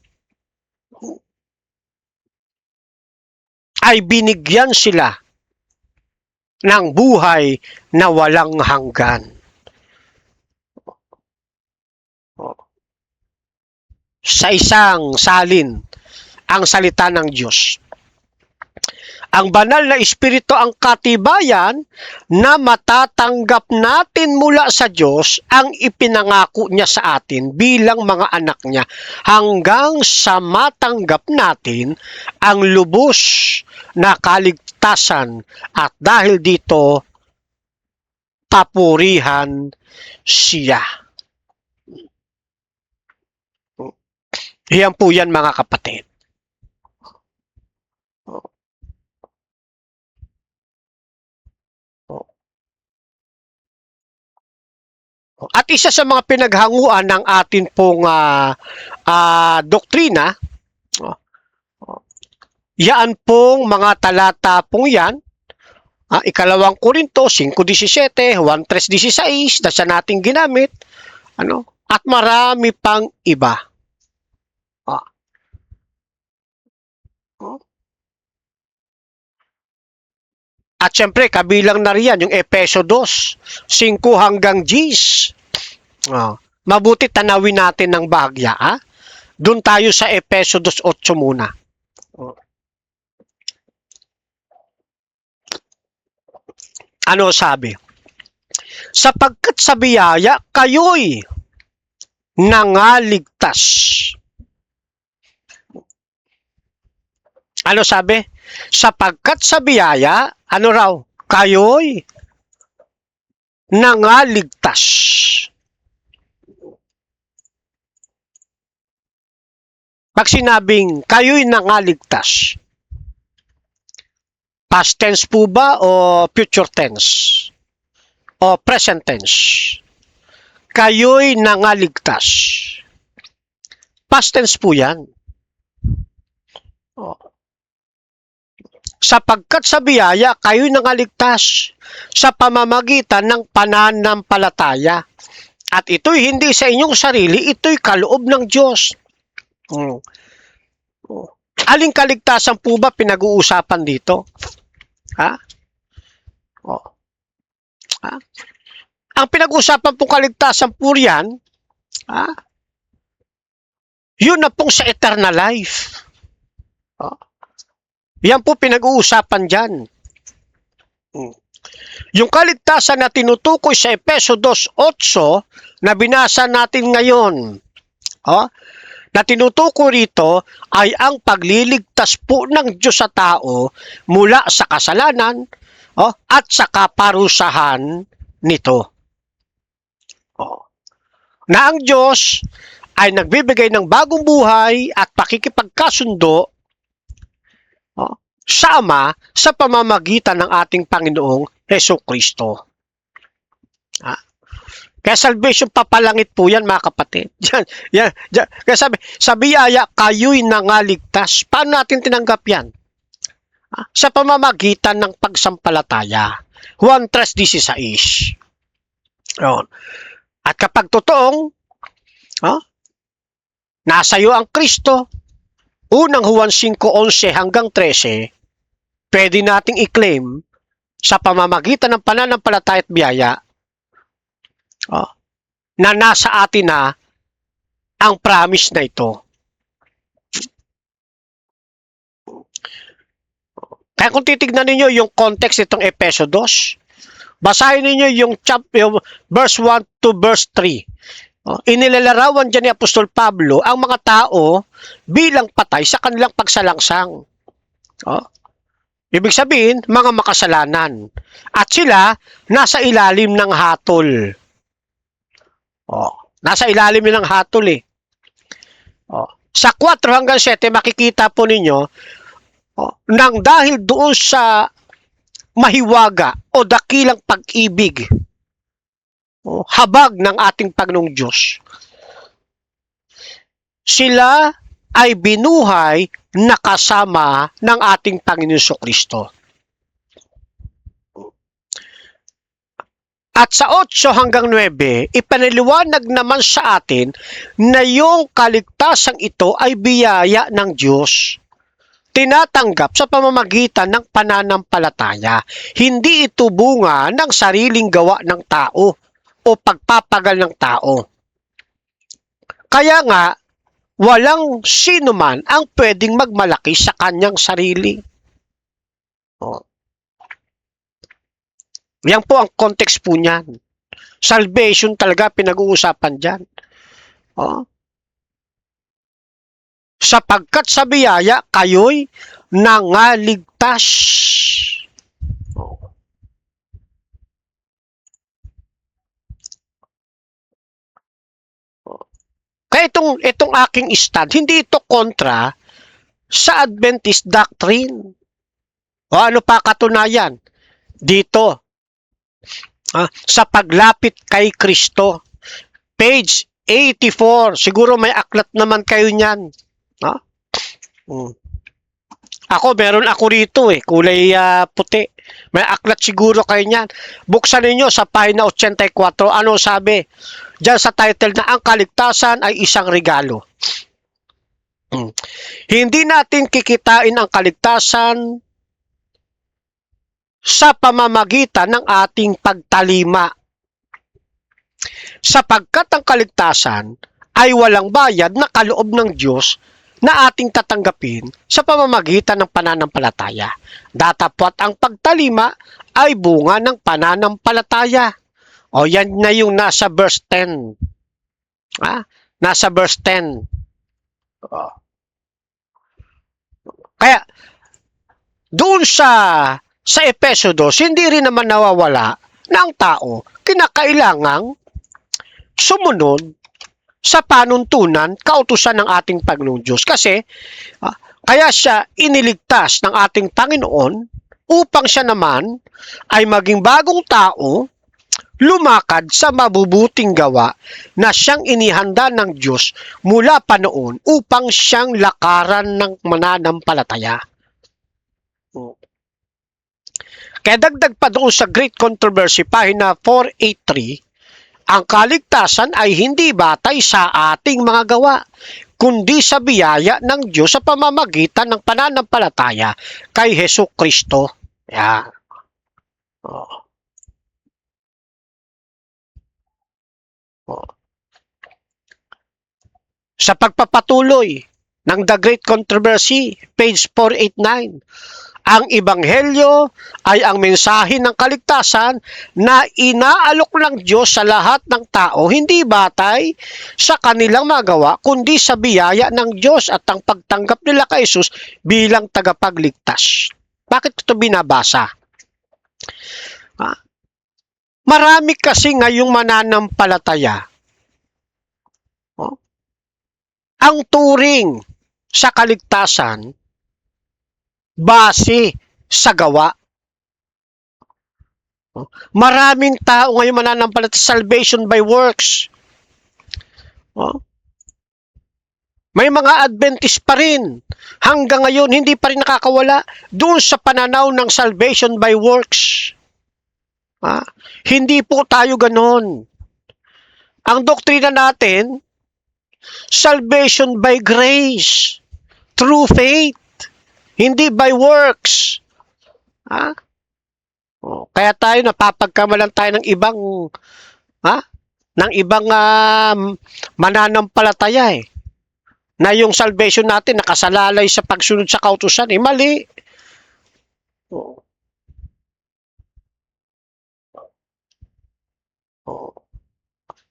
ay binigyan sila ng buhay na walang hanggan. Sa isang salin, ang salita ng Diyos. Ang banal na Espiritu ang katibayan na matatanggap natin mula sa Diyos ang ipinangako niya sa atin bilang mga anak niya hanggang sa matanggap natin ang lubos na kaligtasan at dahil dito papurihan siya. Yan po yan mga kapatid. At isa sa mga pinaghanguan ng atin pong doktrina, yan pong mga talata pong yan, ikalawang Korinto 5:17, 1:3:16 na siya nating ginamit, at marami pang iba. At syempre, kabilang na riyan yung Efeso 2, 5 hanggang 10. Mabuti tanawin natin ng bahagya. Doon tayo sa Efeso 2:8 muna. Ano sabi? Sapagkat sa biyaya, kayo'y nangaligtas. Ano sabi? Sapagkat sa biyaya, ano raw? Kayo'y nangaligtas. Pag sinabing kayo'y nangaligtas, past tense po ba o future tense? O present tense? Kayo'y nangaligtas. Past tense po yan. Sapagkat sa biyaya, kayo'y nangaligtas sa pamamagitan ng pananampalataya. At ito'y hindi sa inyong sarili, ito'y kaloob ng Diyos. Aling kaligtasan po ba pinag-uusapan dito? Ang pinag-uusapan pong kaligtasan po riyan, yun na pong sa eternal life. Yan po pinag-uusapan dyan. Yung kaligtasan na tinutukoy sa Efeso 2:8 na binasa natin ngayon, na tinutukoy rito ay ang pagliligtas po ng Diyos sa tao mula sa kasalanan at sa kaparusahan nito. Na ang Diyos ay nagbibigay ng bagong buhay at pakikipagkasundo sa Ama sa pamamagitan ng ating Panginoong Jesucristo. Kaya salvation papalangit po yan mga kapatid. Yan. Kaya sabi, sa biyaya kayo'y nangaligtas. Paano natin tinanggap yan? sa pamamagitan ng pagsampalataya. Juan 3:16. Yun. At kapag totoong nasa iyo ang Kristo, unang Juan 5:11 hanggang 13, pwede nating i-claim sa pamamagitan ng pananampalataya at biyaya na nasa atin na ang promise na ito. Kaya kung titignan ninyo yung context nitong Efeso 2, basahin ninyo yung verse 1 to verse 3. Inilalarawan dyan ni Apostol Pablo ang mga tao bilang patay sa kanilang pagsalangsang. Ibig sabihin, mga makasalanan. At sila nasa ilalim ng hatol. Nasa ilalim ng hatol eh. Sa 4 hanggang 7, makikita po ninyo nang dahil doon sa mahiwaga o dakilang pag-ibig, habag ng ating Panginoong Diyos, sila ay binuhay na kasama ng ating Panginoon Kristo. At sa 8 hanggang 9, ipaniliwanag naman sa atin na yung kaligtasang ito ay biyaya ng Diyos. Tinatanggap sa pamamagitan ng pananampalataya. Hindi ito bunga ng sariling gawa ng tao o pagpapagal ng tao. Kaya nga, walang sino man ang pwedeng magmalaki sa kanyang sarili. Yan po ang context po niyan. Salvation talaga pinag-uusapan dyan. Sapagkat sa biyaya kayo'y nangaligtas. Kaya itong aking stand, hindi ito kontra sa Adventist doctrine. Ano pa katunayan? Dito, sa paglapit kay Kristo. Page 84. Siguro may aklat naman kayo niyan. Ako, meron ako rito kulay puti. May aklat siguro kayo niyan. Buksan ninyo sa pahina 84. Ano sabi? Diyan sa title na ang kaligtasan ay isang regalo. Hindi natin kikitain ang kaligtasan sa pamamagitan ng ating pagtalima. Sapagkat ang kaligtasan ay walang bayad na kaloob ng Diyos na ating tatanggapin sa pamamagitan ng pananampalataya. Datapwat ang pagtalima ay bunga ng pananampalataya. Yan na yung nasa verse 10. Nasa verse 10. Kaya, doon sa Efeso 2, hindi rin naman nawawala na ang tao kinakailangang sumunod sa panuntunan, kautusan ng ating Panginoong Diyos. Kasi, kaya siya iniligtas ng ating Panginoon upang siya naman ay maging bagong tao, lumakad sa mabubuting gawa na siyang inihanda ng Diyos mula pa noon upang siyang lakaran ng mananampalataya. Kaya dagdag pa doon sa Great Controversy, pahina 483, ang kaligtasan ay hindi batay sa ating mga gawa, kundi sa biyaya ng Diyos sa pamamagitan ng pananampalataya kay Hesus Kristo. Yan. Sa pagpapatuloy ng The Great Controversy, page 489, ang Ebanghelyo ay ang mensahe ng kaligtasan na inaalok ng Diyos sa lahat ng tao, hindi batay sa kanilang magawa, kundi sa biyaya ng Diyos at ang pagtanggap nila kay Jesus bilang tagapagligtas. Bakit ito binabasa? Marami kasi ngayong mananampalataya. Ang turing sa kaligtasan base sa gawa. Maraming tao ngayon mananampalataya, salvation by works. May mga Adventist pa rin. Hanggang ngayon, hindi pa rin nakakawala doon sa pananaw ng salvation by works. Hindi po tayo ganon. Ang doktrina natin, salvation by grace, through faith, hindi by works. Kaya tayo napapagkamalan tayo ng ibang mananampalataya na yung salvation natin nakasalalay sa pagsunod sa kautusan. Mali.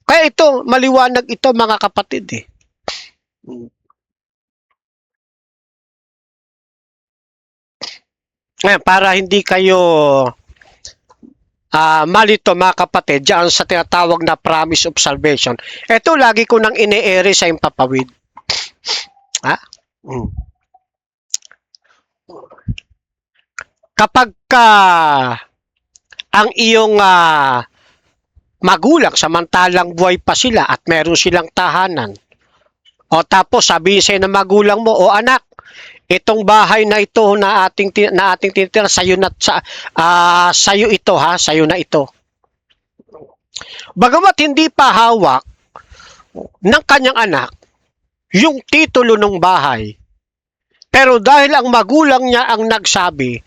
Kaya ito, maliwanag ito mga kapatid. Ngayon, para hindi kayo malito mga kapatid diyan sa tinatawag na promise of salvation. Ito lagi ko nang ine-ere sa impapawid. Kapag ang iyong magulang samantalang buhay pa sila at meron silang tahanan, o tapos sabihin sa'yo ng magulang mo, o anak, itong bahay na ito na ating tinitira sa'yo na sa'yo ito sa'yo na ito. Bagamat hindi pa hawak ng kanyang anak yung titulo ng bahay, pero dahil ang magulang niya ang nagsabi,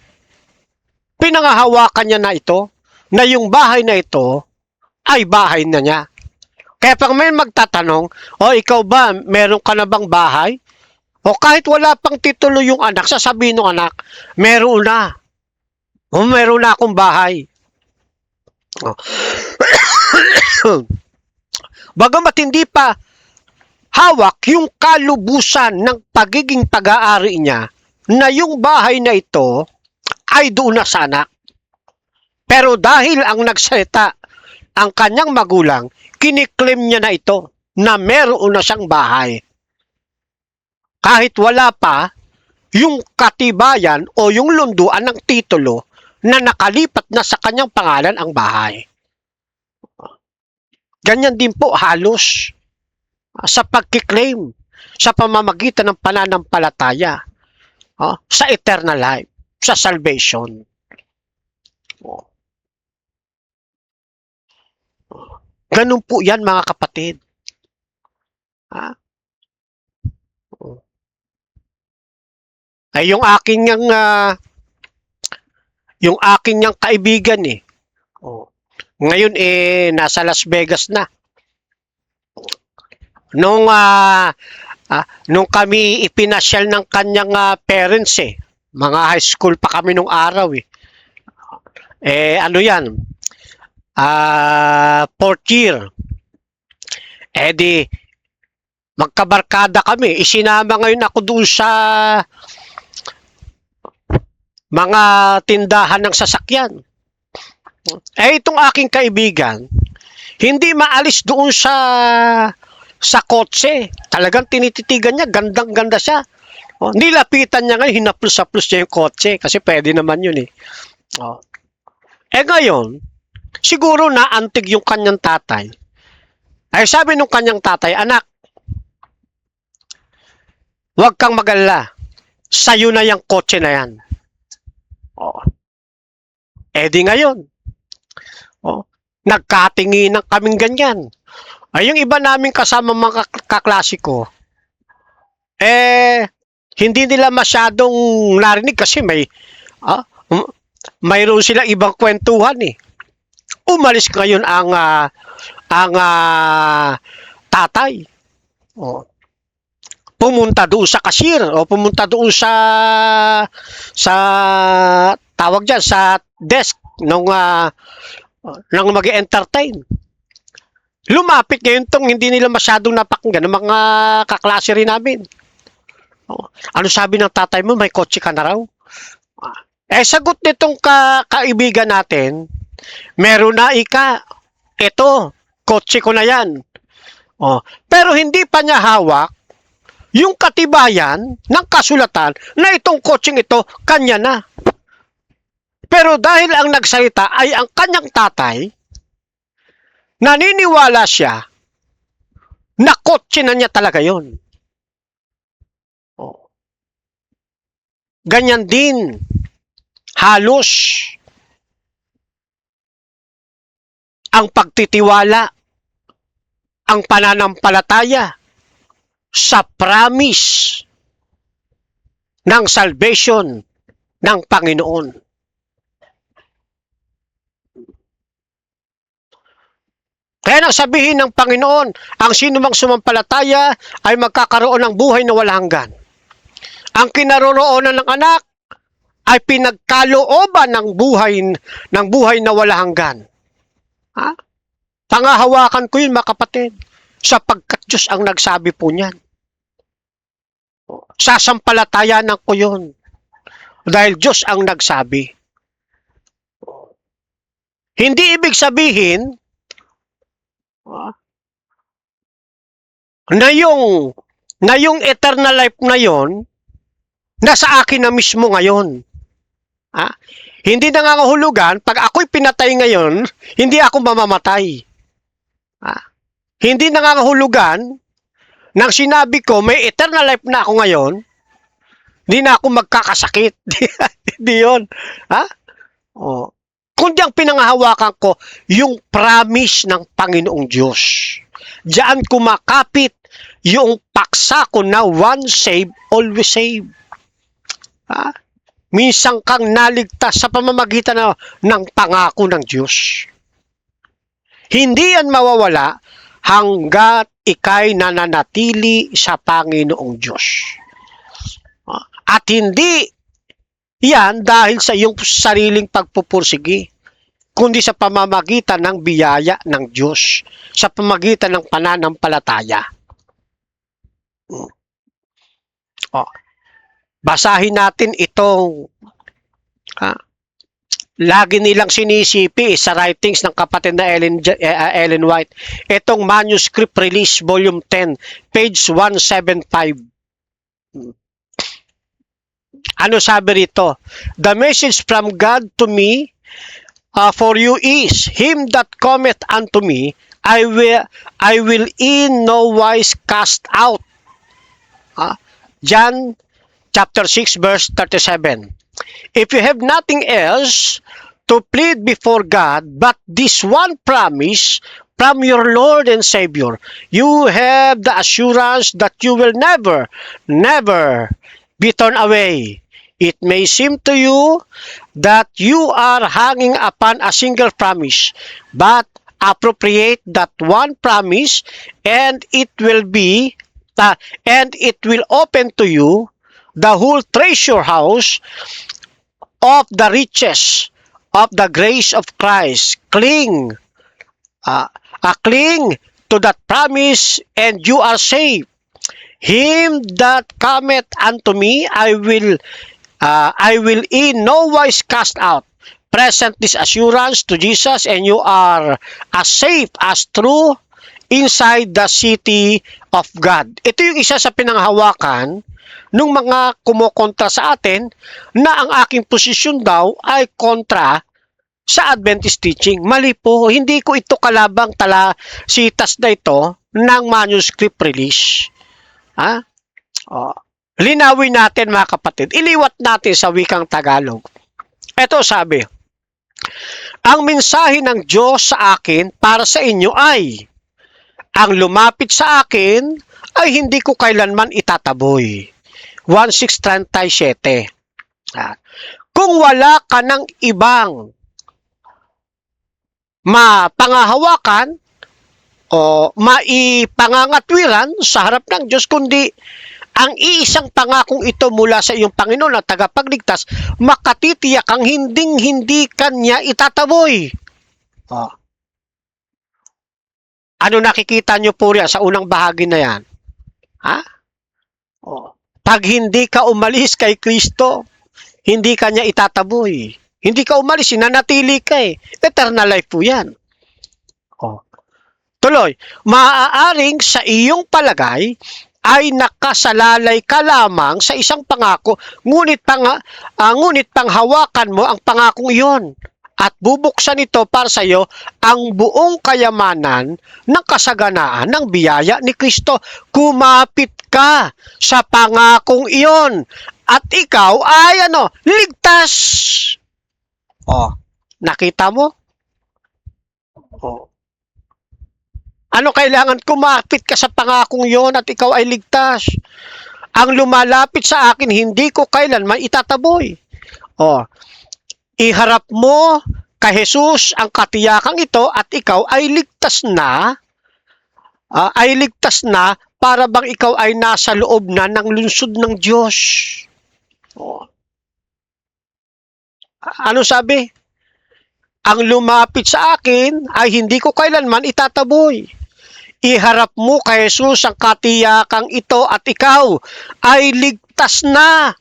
pinangahawakan niya na ito, na yung bahay na ito ay bahay na niya. Kaya pag may magtatanong, ikaw ba, meron ka na bang bahay? O kahit wala pang titulo yung anak, sasabihin ng anak, meron na. Meron na akong bahay. Bagamat hindi pa hawak yung kalubusan ng pagiging pag-aari niya, na yung bahay na ito ay doon na sa anak. Pero dahil ang nagsalita ang kanyang magulang, kiniklaim niya na ito, na meron na siyang bahay. Kahit wala pa yung katibayan o yung lunduan ng titulo na nakalipat na sa kanyang pangalan ang bahay. Ganyan din po halos sa pagkiklaim sa pamamagitan ng pananampalataya sa eternal life, sa salvation. Ganun po yan mga kapatid. Ay yung aking kaibigan ngayon nasa Las Vegas na. Nung kami ipinasyal ng kanyang parents mga high school pa kami nung araw ano yan, 4th year. Di magkabarkada kami. Isinama ngayon ako doon sa mga tindahan ng sasakyan. Itong aking kaibigan, hindi maalis doon sa kotse. Talagang tinititigan niya, gandang-ganda siya. Nilapitan niya ngayon, hinaplos-haplos niya yung kotse kasi pwede naman yun ngayon, siguro naantig yung kanyang tatay. Ay sabi nung kanyang tatay, anak, huwag kang mag-alala. Sa'yo na yung kotse na yan. Di ngayon. Nagkatinginan kaming ganyan. Ay yung iba namin kasama mga kaklasiko, hindi nila masyadong narinig kasi mayroon silang ibang kwentuhan Umalis ngayon ang tatay. Pumunta doon sa cashier o pumunta doon sa tawag diyan sa desk nang mag-entertain. Lumapit ngayon tong hindi nila masyadong napakinggan ng mga kaklase rin namin. Ano sabi ng tatay mo, may kotse ka na raw? Sagot nitong kaibigan natin, meron na ito, kotse ko na yan. Pero hindi pa niya hawak yung katibayan ng kasulatan na itong kotseng ito, kanya na. Pero dahil ang nagsalita ay ang kanyang tatay, naniniwala siya na kotse na niya talaga yon. ganyan din halos ang pagtitiwala, ang pananampalataya sa promise ng salvation ng Panginoon. Kaya nang sabihin ng Panginoon, ang sino mang sumampalataya ay magkakaroon ng buhay na walang hanggan. Ang kinaroroonan ng anak ay pinagkalooban ng buhay na walang hanggan. Ha? Pangahawakan ko yun, mga kapatid, sapagkat Diyos ang nagsabi po niyan. Sasampalatayanan ko yun dahil Diyos ang nagsabi. Hindi ibig sabihin na yung eternal life na yon nasa akin na mismo ngayon. Hindi nangangahulugan, pag ako'y pinatay ngayon, hindi ako mamamatay. Hindi nangangahulugan, nang sinabi ko, may eternal life na ako ngayon, hindi na ako magkakasakit. Hindi yun. Kundi ang pinangahawakan ko, yung promise ng Panginoong Diyos. Diyan kumakapit yung paksa ko na once saved, always saved. Minsan kang naligtas sa pamamagitan ng pangako ng Diyos. Hindi yan mawawala hanggat ikay nananatili sa Panginoong Diyos. At hindi yan dahil sa iyong sariling pagpupursigi, kundi sa pamamagitan ng biyaya ng Diyos, sa pamamagitan ng pananampalataya. Basahin natin itong lagi nilang sinisipi sa writings ng kapatid na Ellen White. Itong manuscript release volume 10, page 175. Ano sabi rito? The message from God to me for you is, him that cometh unto me, I will in no wise cast out. John chapter 6 verse 37. If you have nothing else to plead before God but this one promise from your Lord and Savior, you have the assurance that you will never be turned away. It may seem to you that you are hanging upon a single promise, but appropriate that one promise and it will open to you the whole treasure house of the riches of the grace of Christ. Cling to that promise and you are saved. Him that cometh unto me, I will in no wise cast out. Present this assurance to Jesus and you are as safe as true inside the city of God. Ito yung isa sa pinanghawakan ng mga kumokontra sa atin na ang aking posisyon daw ay kontra sa Adventist teaching. Mali po, hindi ko ito kalabang talasitas na ito ng manuscript release. Linawin natin mga kapatid, iliwat natin sa wikang Tagalog. Ito sabi, ang mensahe ng Diyos sa akin para sa inyo ay, ang lumapit sa akin ay hindi ko kailanman itataboy. 16:37. Kung wala ka ng ibang mapangahawakan o maipangangatwiran sa harap ng Diyos, kundi ang iisang pangakong ito mula sa iyong Panginoon at tagapagligtas, makatitiyak ang hindi kanya itataboy. Ano nakikita nyo po riyan sa unang bahagi na yan? Pag hindi ka umalis kay Kristo, hindi kanya itataboy. Hindi ka umalis, sinanatili ka eh. Eternal life po yan. Tuloy, maaaring sa iyong palagay ay nakasalalay ka lamang sa isang pangako, ngunit panghawakan mo ang pangakong iyon at bubuksan ito para sa iyo ang buong kayamanan ng kasaganaan ng biyaya ni Kristo. Kumapit ka sa pangakong iyon at ikaw ay ligtas. Nakita mo? Ano kailangan kumapit ka sa pangakong yon at ikaw ay ligtas? Ang lumalapit sa akin, hindi ko kailanman itataboy. Iharap mo kay Jesus ang katiyakang ito at ikaw ay ligtas na. Para bang ikaw ay nasa loob na ng lungsod ng Diyos. Ano sabi? Ang lumapit sa akin ay hindi ko kailanman itataboy. Iharap mo kay Jesus ang katiyakang ito at ikaw ay ligtas na.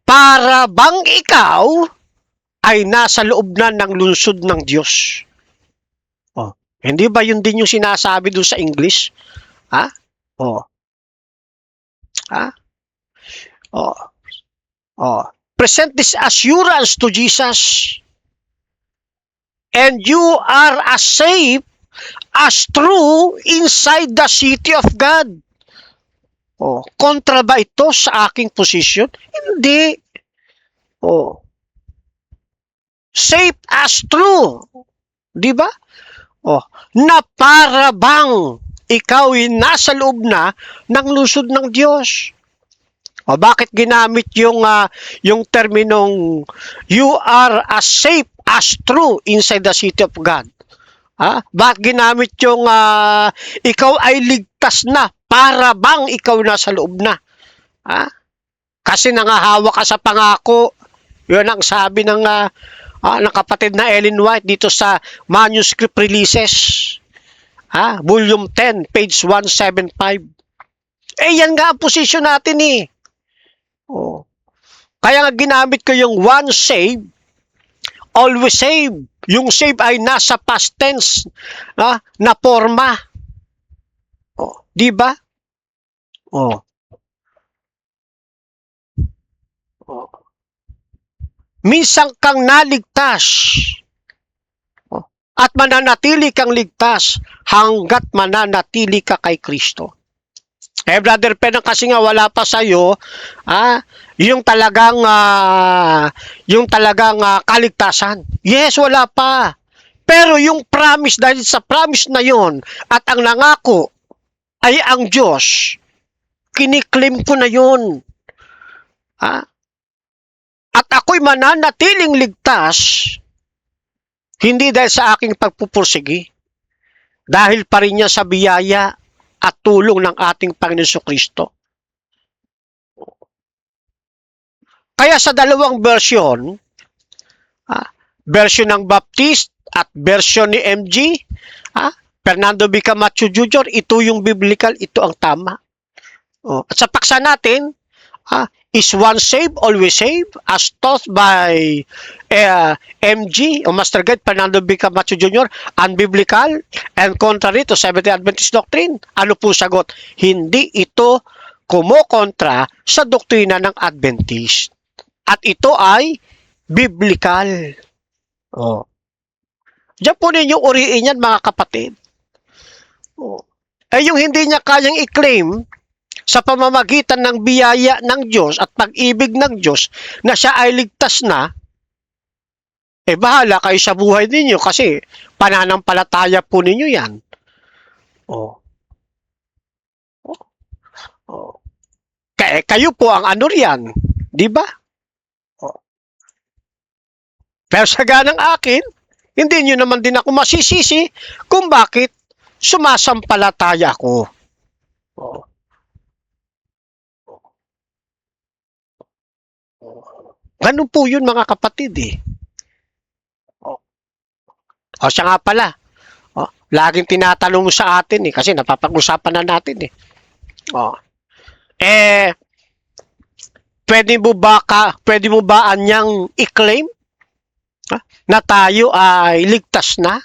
Para bang ikaw ay nasa loob na ng lungsod ng Diyos. Hindi ba yun din yung sinasabi doon sa English? Present this assurance to Jesus. And you are as safe as true inside the city of God. Kontra ba ito sa aking posisyon? Hindi. Safe as true. Di ba? Na para bang ikaw ay nasa loob na ng lungsod ng Diyos. Bakit ginamit yung terminong you are as safe as true inside the city of God? Bakit ginamit yung ikaw ay ligtas na para bang ikaw nasa loob na? Kasi nangahawa ka sa pangako. Yun ang sabi ng kapatid na Ellen White dito sa Manuscript Releases. Volume 10, page 175. Yan nga ang posisyon natin eh. Kaya nga ginamit ko yung once saved, always saved. Yung save ay nasa past tense na forma. Di ba? Minsan kang naligtas at mananatili kang ligtas hanggat mananatili ka kay Kristo. Brother Penang, kasi nga wala pa sa'yo yung talagang kaligtasan. Yes, wala pa. Pero yung promise, dahil sa promise na yon at ang nangako ay ang Diyos, kiniklaim ko na yon. At ako'y mananatiling ligtas, hindi dahil sa aking pagpupursigi, dahil pa rin niya sa biyaya at tulong ng ating Panginoon Kristo. Kaya sa dalawang version, version ng Baptist at version ni MG, Fernando B. Camacho Jr., ito yung biblical, ito ang tama. At sa paksa natin, is one saved, always saved, as taught by MG o Master Guide Fernando B. Camacho Jr., unbiblical and contrary to Seventh-day Adventist doctrine. Ano po sagot? Hindi ito kumokontra sa doktrina ng Adventist. At ito ay biblical. Diyan po ninyo uriin yan, mga kapatid. Yung hindi niya kayang i-claim sa pamamagitan ng biyaya ng Diyos at pag-ibig ng Diyos na siya ay ligtas na, bahala kayo sa buhay ninyo kasi pananampalataya po ninyo yan. Kayo po ang ano riyan, di ba? Pero sa ganang akin, hindi nyo naman din ako masisisi kung bakit sumasampalataya ako. Ganun po yun, mga kapatid eh. Siya nga pala. Laging tinatanong sa atin eh, kasi napapag-usapan na natin eh. Pwede mo ba anyang i-claim na tayo ay ligtas na?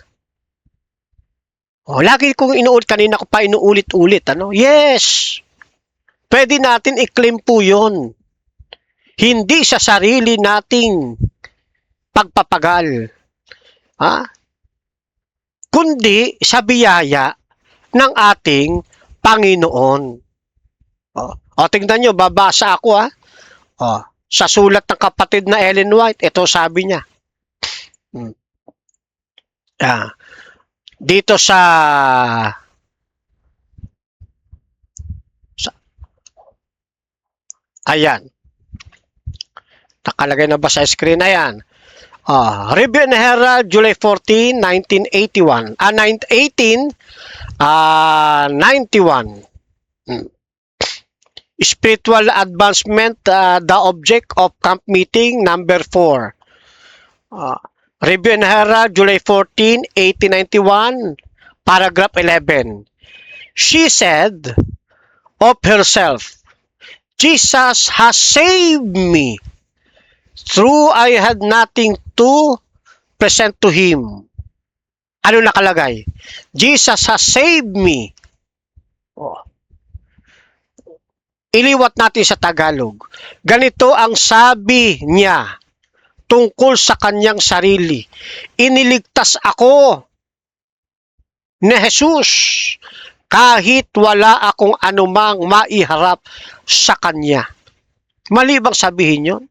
Lagi kong kanina ko pa inuulit-ulit. Yes! Pwede natin i-claim po yun. Hindi sa sarili nating pagpapagal. Kundi sa biyaya ng ating Panginoon. Tingnan nyo, babasa ako Oh, sa sulat ng kapatid na Ellen White, ito sabi niya. Hmm. Ah, dito sa ayan, nakalagay na ba sa screen? Ayan. Review and Herald, July 14, 1981. 91. Spiritual advancement, the object of camp meeting number 4. Review and Herald, July 14, 1891, paragraph 11. She said of herself, Jesus has saved me. True, I had nothing to present to Him. Ano nakalagay? Jesus has saved me. Oh. Iliwat natin sa Tagalog. Ganito ang sabi niya tungkol sa kanyang sarili. Iniligtas ako ni Jesus kahit wala akong anumang maiharap sa kanya. Mali bang sabihin yun?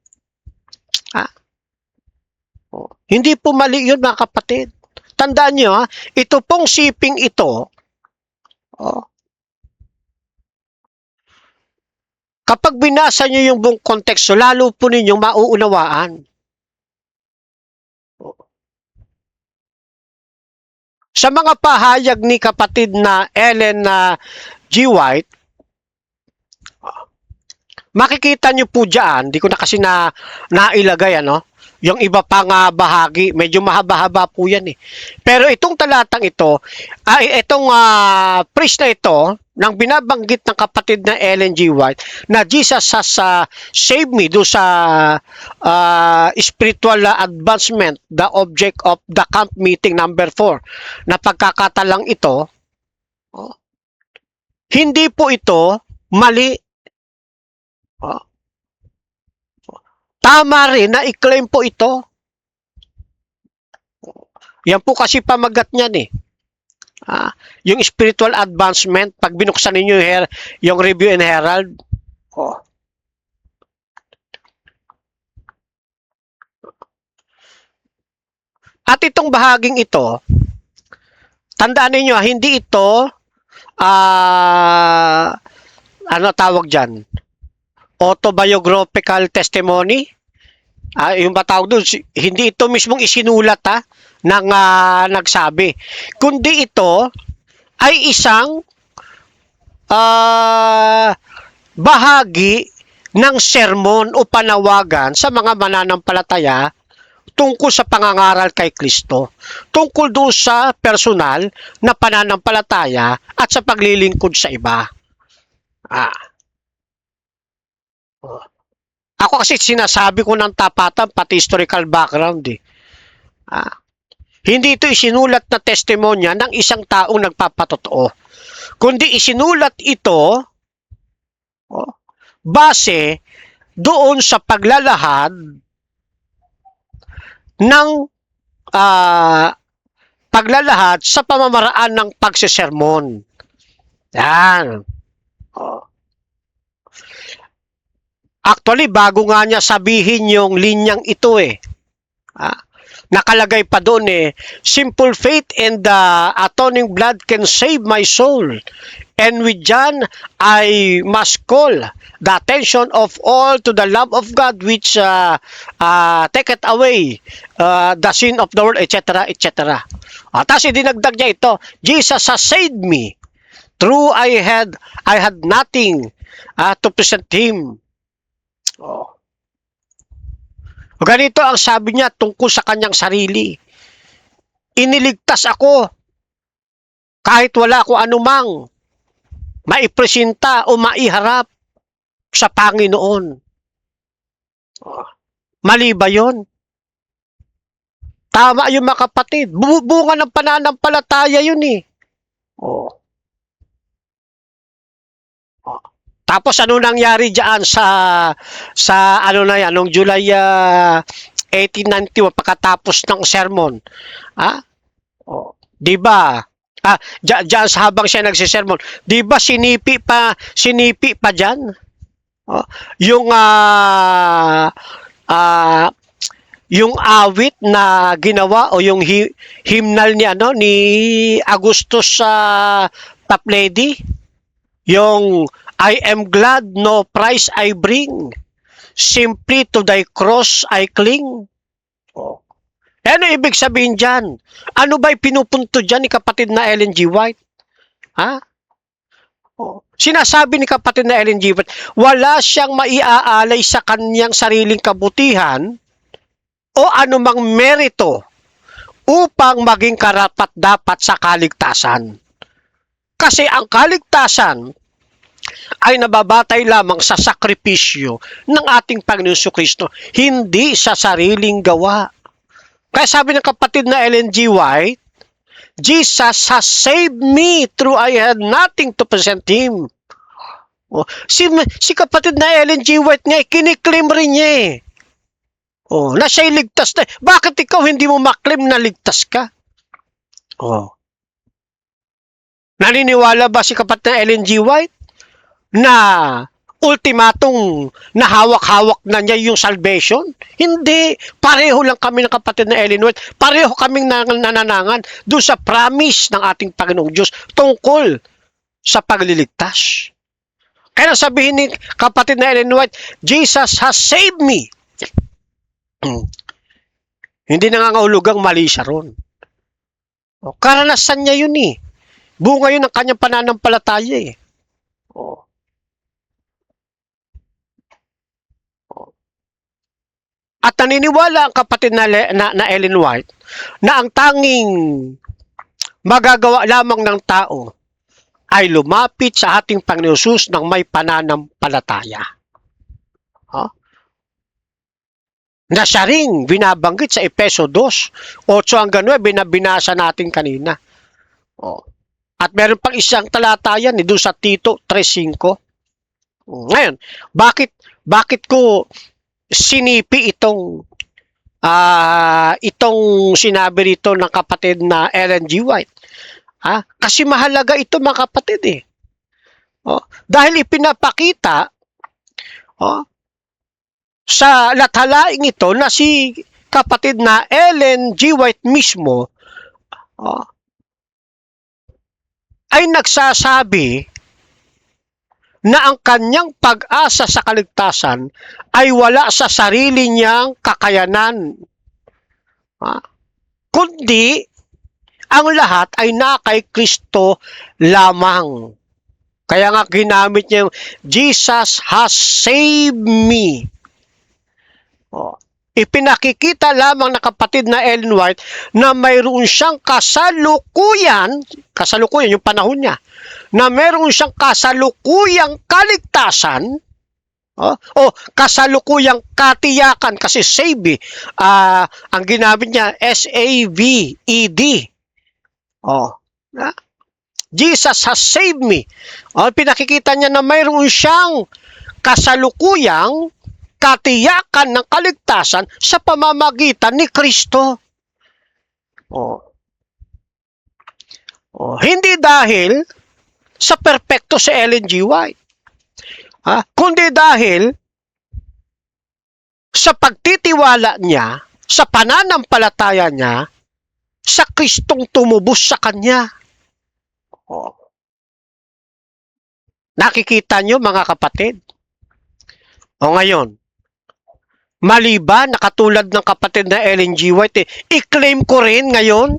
Hindi po mali yun, mga kapatid. Tandaan nyo, ito pong siping ito, kapag binasa nyo yung buong konteksto, lalo po ninyong mauunawaan. Sa mga pahayag ni kapatid na Ellen G. White, makikita nyo po dyan, di ko na kasi nailagay, yung iba pang bahagi, medyo mahaba-haba po yan eh. Pero itong talatang ito, itong priest na ito, nang binabanggit ng kapatid na Ellen G. White, na Jesus has saved me do sa spiritual advancement, the object of the camp meeting number 4, na pagkakatalang ito, hindi po ito mali. Tama rin na i-claim po ito. Yan po kasi pamagat niyan eh. Yung spiritual advancement, pag binuksan ninyo yung Review and Herald, at itong bahaging ito, tandaan ninyo, hindi ito, ano tawag dyan? Autobiographical testimony. Yung batawag doon, hindi ito mismong isinulat ng nagsabi. Kundi ito ay isang bahagi ng sermon o panawagan sa mga mananampalataya tungkol sa pangangaral kay Kristo. Tungkol doon sa personal na pananampalataya at sa paglilingkod sa iba. Ako kasi sinasabi ko ng tapatan, pati historical background eh. Hindi ito isinulat na testimonya ng isang taong nagpapatotoo. Kundi isinulat ito base doon sa paglalahad ng paglalahad sa pamamaraan ng pagsesermon. Yan. Actually, bago nga niya sabihin yung linyang ito nakalagay pa doon simple faith and the atoning blood can save my soul. And with John, I must call the attention of all to the love of God which taketh away the sin of the world, etc., etc. Tapos idinagdag niya ito, Jesus has saved me. True, I had nothing to present Him. Ganito ang sabi niya tungkol sa kanyang sarili. Iniligtas ako kahit wala ko anumang maipresenta o maiharap sa Panginoon. Mali ba yun? Tama yung mga kapatid. Bunga ng pananampalataya yun eh. Tapos ano nangyari diyan sa ano na yan, noong July 1891 pagkatapos ng sermon? Di ba? Diyan habang siya nagsisermon, di ba sinipi pa diyan? Oh, yung ah, yung awit na ginawa o yung hymnal ni ni Agustus sa Top Lady, yung I am glad no price I bring, simply to thy cross I cling. Oh. Ano ibig sabihin dyan? Ano ba pinupunto dyan ni kapatid na Ellen G. White? Ha? Oh. Sinasabi ni kapatid na Ellen G. White, wala siyang maiaalay sa kanyang sariling kabutihan o anumang merito upang maging karapat-dapat sa kaligtasan. Kasi ang kaligtasan ay nababatay lamang sa sakripisyo ng ating Panginoon Kristo, hindi sa sariling gawa. Kaya sabi ng kapatid na Ellen G. White, Jesus has saved me through I had nothing to present Him. Oh, si kapatid na Ellen G. White nga, kiniklaim rin niya eh. Oh, na siya'y ligtas na. Bakit ikaw hindi mo maklaim na ligtas ka? Oh. Naniniwala ba si kapatid na Ellen G. White na ultimatong nahawak-hawak na niya yung salvation? Hindi. Pareho lang kami ng kapatid na Ellen White. Pareho kaming nananangan doon sa promise ng ating Panginoong Diyos tungkol sa pagliligtas. Kaya sabihin ni kapatid na Ellen White, Jesus has saved me. Hindi nangangahulugang mali siya ron. Karanasan niya yun eh. Bunga yun ng kanyang pananampalataya eh. Oh. At naniniwala ang kapatid na Ellen White na ang tanging magagawa lamang ng tao ay lumapit sa ating Panginoon Jesus ng may pananampalataya. Huh? Na siya ring binabanggit sa Efeso 2, 8 hanggang 9, binasa natin kanina. Oh. At meron pang isang talatayan doon sa Tito 3:5. Ngayon, bakit ko sinipi itong sinabi rito ng kapatid na Ellen G. White? Kasi mahalaga ito mga kapatid eh. Oh, dahil ipinapakita sa lathalaing ito na si kapatid na Ellen G. White mismo ay nagsasabi na ang kanyang pag-asa sa kaligtasan ay wala sa sarili niyang kakayanan. Kundi ang lahat ay na kay Kristo lamang. Kaya nga ginamit niya yung Jesus has saved me. Ipinakikita lamang na kapatid na Ellen White na mayroon siyang kasalukuyan yung panahon niya, na mayroon siyang kasalukuyang kaligtasan o kasalukuyang katiyakan, kasi save ang ginamit niya SAVED. Jesus has saved me. Pinakikita niya na mayroon siyang kasalukuyang katiyakan ng kaligtasan sa pamamagitan ni Kristo. Hindi dahil sa perpekto si Ellen G. White, kundi dahil sa pagtitiwala niya, sa pananampalataya niya sa Kristong tumubos sa kanya. Nakikita niyo mga kapatid? Ngayon, maliban na katulad ng kapatid na Ellen G. White, i-claim ko rin ngayon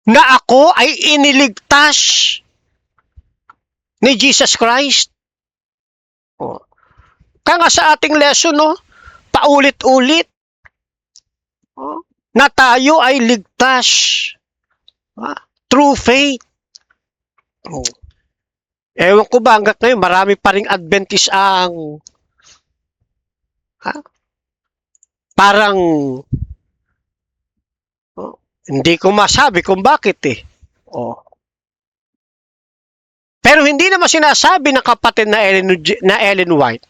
na ako ay iniligtas ni Jesus Christ. Kaya nga sa ating lesson, paulit-ulit na tayo ay ligtas through faith. Ewan ko ba hanggat ngayon marami pa ring Adventist ang parang hindi ko masabi kung bakit Pero hindi naman sinasabi ng kapatid na Ellen White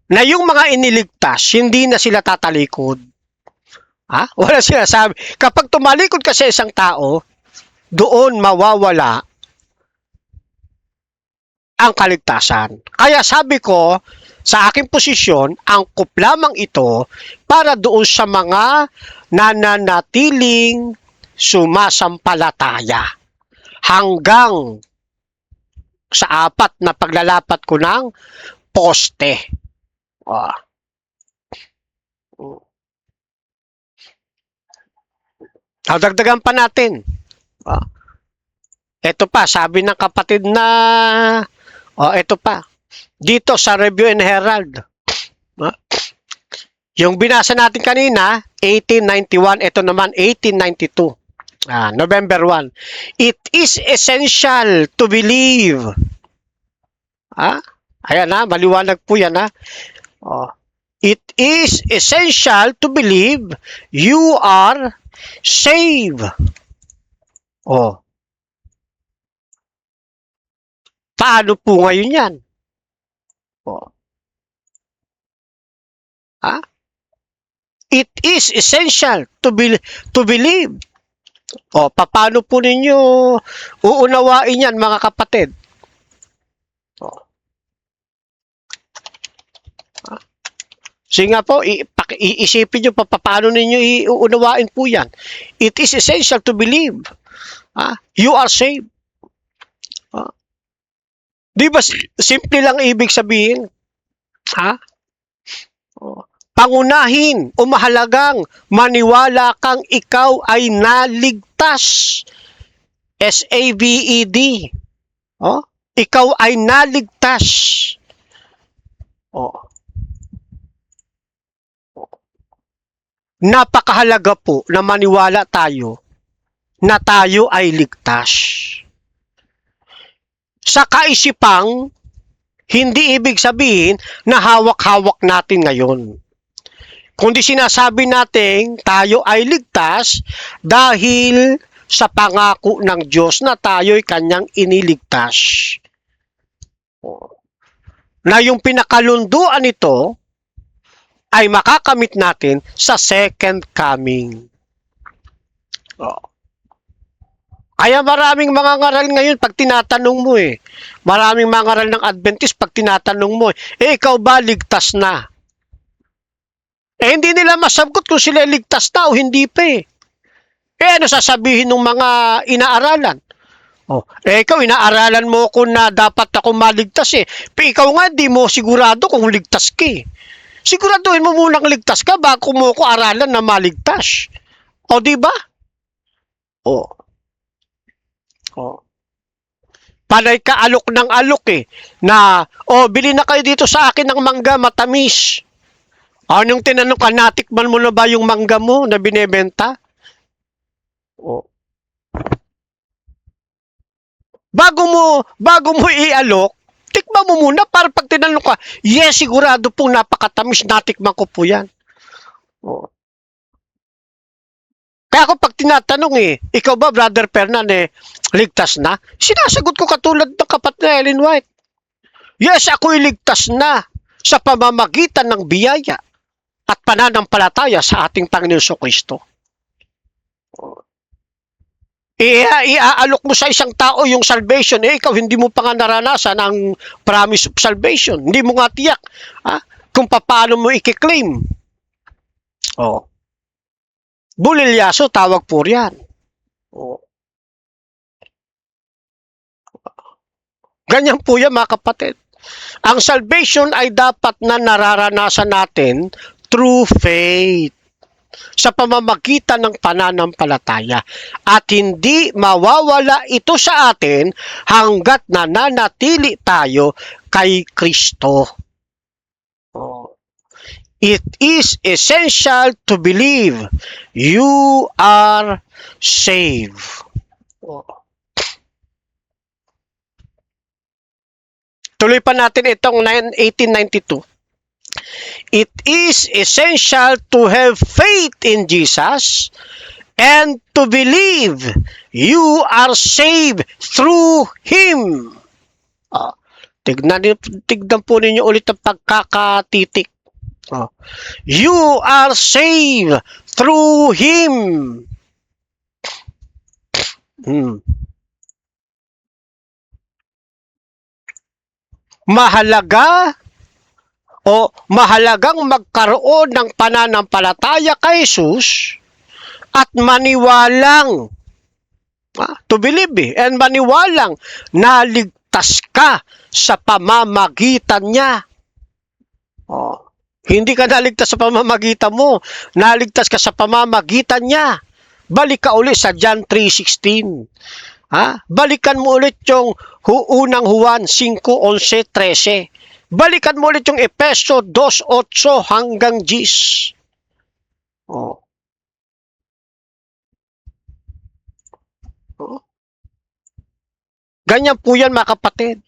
na yung mga iniligtas, hindi na sila tatalikod. Wala sinasabi. Kapag tumalikod ka sa isang tao, doon mawawala ang kaligtasan. Kaya sabi ko, sa aking posisyon, angkop lamang ito para doon sa mga nananatiling sumasampalataya hanggang sa 4 na paglalapat ko ng poste. Oh. Dagdagan pa natin. Ito pa, sabi ng kapatid na, ito pa, dito sa Review and Herald. Yung binasa natin kanina, 1891, ito naman 1892. November 1. It is essential to believe. Ayan maliwanag po yan It is essential to believe you are saved. Paano po ngayon yan? It is essential to believe. Paano po ninyo uunawain yan, mga kapatid? Sige nga po, iisipin nyo paano ninyo iuunawain po yan. It is essential to believe. You are saved. Di ba simple lang ibig sabihin? Pangunahin o mahalagang maniwala kang ikaw ay naligtas. S-A-V-E-D. Ikaw ay naligtas. Napakahalaga po na maniwala tayo na tayo ay ligtas. Sa kaisipang, hindi ibig sabihin na hawak-hawak natin ngayon. Kundi sinasabi natin tayo ay ligtas dahil sa pangako ng Diyos na tayo'y kanyang iniligtas. Na yung pinakalunduan nito ay makakamit natin sa second coming. Kaya maraming mga ngaral ngayon pag tinatanong mo maraming mga ngaral ng Adventist pag tinatanong mo ikaw ba ligtas na? Hindi nila masagot kung sila ligtas na o hindi pa ano sasabihin ng mga inaaralan? Ikaw inaaralan mo ko na dapat ako maligtas pero ikaw nga di mo sigurado kung ligtas ka Siguraduhin mo munang ligtas ka bago mo ko aralan na maligtas. Di ba? Panay ka alok ng alok na, bili na kayo dito sa akin ng mangga matamis. Anong tinanong ka, natikman mo na ba yung mangga mo na binebenta? Bago mo ialok, tikman mo muna para pag tinanong ka, yes, sigurado pong napakatamis, natikman ko po yan. Kaya ako pag tinatanong ikaw ba, Brother Fernan, ligtas na? Sinasagot ko katulad ng kapatid na Ellen White. Yes, ako'y ligtas na sa pamamagitan ng biyaya at pananampalataya sa ating Panginoon Jesucristo. Iaalok mo sa isang tao yung salvation, ikaw hindi mo pa nga naranasan ang promise of salvation. Hindi mo nga tiyak kung paano mo i-claim. Bulilyaso, tawag po riyan. Ganyan po yan, mga kapatid. Ang salvation ay dapat na nararanasan natin through faith, sa pamamagitan ng pananampalataya. At hindi mawawala ito sa atin hanggat nananatili tayo kay Kristo. It is essential to believe you are saved. Tuloy pa natin itong 1892. It is essential to have faith in Jesus and to believe you are saved through Him. Tignan po ninyo ulit ang pagkakatitik. You are saved through Him. mahalaga o mahalagang magkaroon ng pananampalataya kay Jesus at maniwalang to believe and maniwalang naligtas ka sa pamamagitan niya. Hindi ka naligtas sa pamamagitan mo, naligtas ka sa pamamagitan niya. Balik ka ulit sa John 3:16. Balikan mo ulit yung unang Juan 5:11-13. Balikan mo ulit yung Efeso 2:8 hanggang 10. Ganyan po yan, mga kapatid.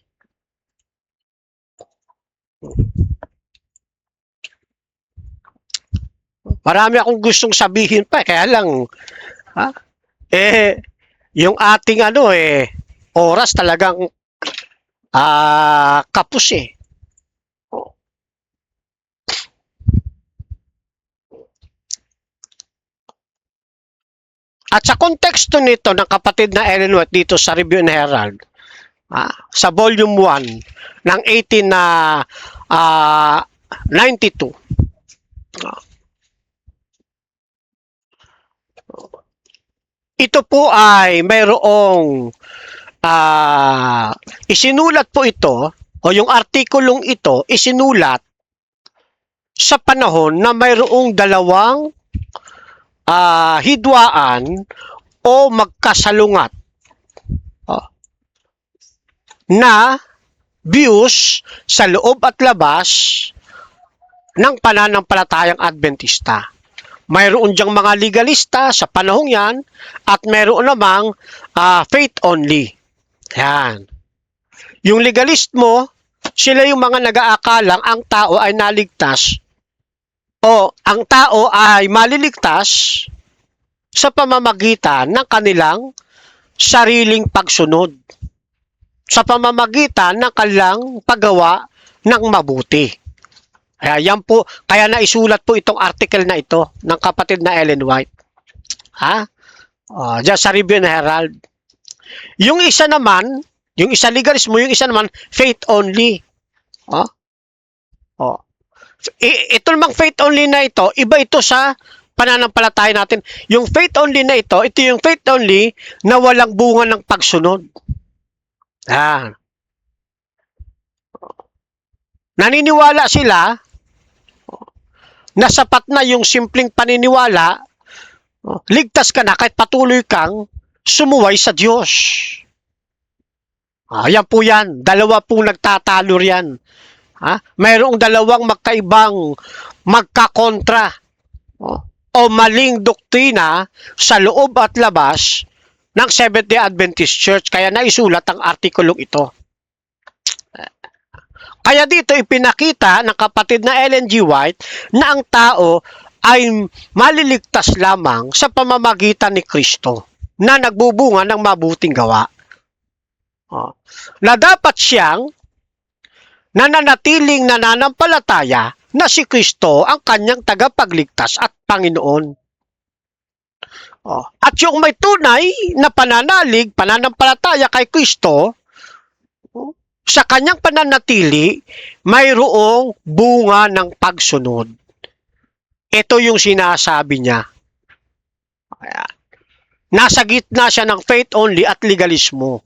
Marami akong gustong sabihin pa, kaya lang, yung ating oras talagang kapos eh. At sa konteksto nito ng kapatid na Ellen White dito sa Review and Herald, sa volume 1 ng 1892, ito po ay mayroong isinulat po ito, o yung artikulong ito isinulat sa panahon na mayroong dalawang hidwaan o magkasalungat na views sa loob at labas ng pananampalatayang Adventista. Mayroon diyang mga legalista sa panahong yan at mayroon namang faith only. Yan. Yung legalist sila yung mga nag-aakalang ang tao ay naligtas o ang tao ay maliligtas sa pamamagitan ng kanilang sariling pagsunod, sa pamamagitan ng kanilang paggawa ng mabuti. Kaya naisulat po itong article na ito ng kapatid na Ellen White. Diyan sa Review and Herald. Yung isa naman, yung isa legalismo, yung isa naman faith only. Ito namang faith only na ito, iba ito sa pananampalataya natin. Yung faith only na ito yung faith only na walang bunga ng pagsunod. Naniniwala sila na sapat na yung simpleng paniniwala, ligtas ka na kahit patuloy kang sumuway sa Diyos. Yan po yan. Dalawa pong nagtatalo riyan. Mayroong dalawang magkaibang magkakontra o maling doktrina sa loob at labas ng Seventh-day Adventist Church. Kaya naisulat ang artikulong ito. Kaya dito ipinakita ng kapatid na Ellen G. White na ang tao ay maliligtas lamang sa pamamagitan ni Kristo na nagbubunga ng mabuting gawa. Na dapat siyang nananatiling nananampalataya na si Kristo ang kanyang tagapagligtas at Panginoon. At yung may tunay na pananampalataya kay Kristo, sa kanyang pananatili, mayroong bunga ng pagsunod. Ito yung sinasabi niya. Nasa gitna siya ng faith only at legalismo.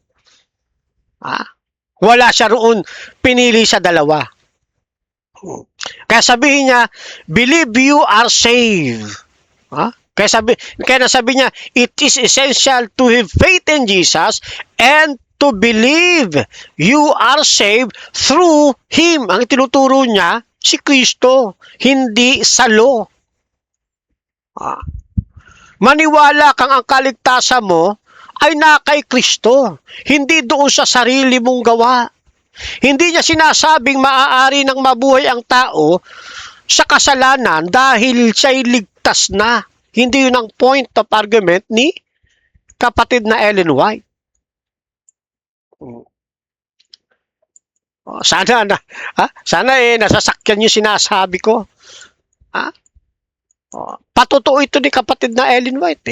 Wala siya roon pinili sa dalawa. Kaya sabihin niya, believe you are saved. Kaya nasabi niya, it is essential to have faith in Jesus and to believe you are saved through Him. Ang tinuturo niya, si Kristo, hindi sa law. Maniwala kang ang kaligtasan mo ay na kay Kristo, hindi doon sa sarili mong gawa. Hindi niya sinasabing maaari ng mabuhay ang tao sa kasalanan dahil siya'y ligtas na. Hindi yun ang point of argument ni kapatid na Ellen White. Sana nasasakyan yung sinasabi ko. Patotoo ito ni kapatid na Ellen White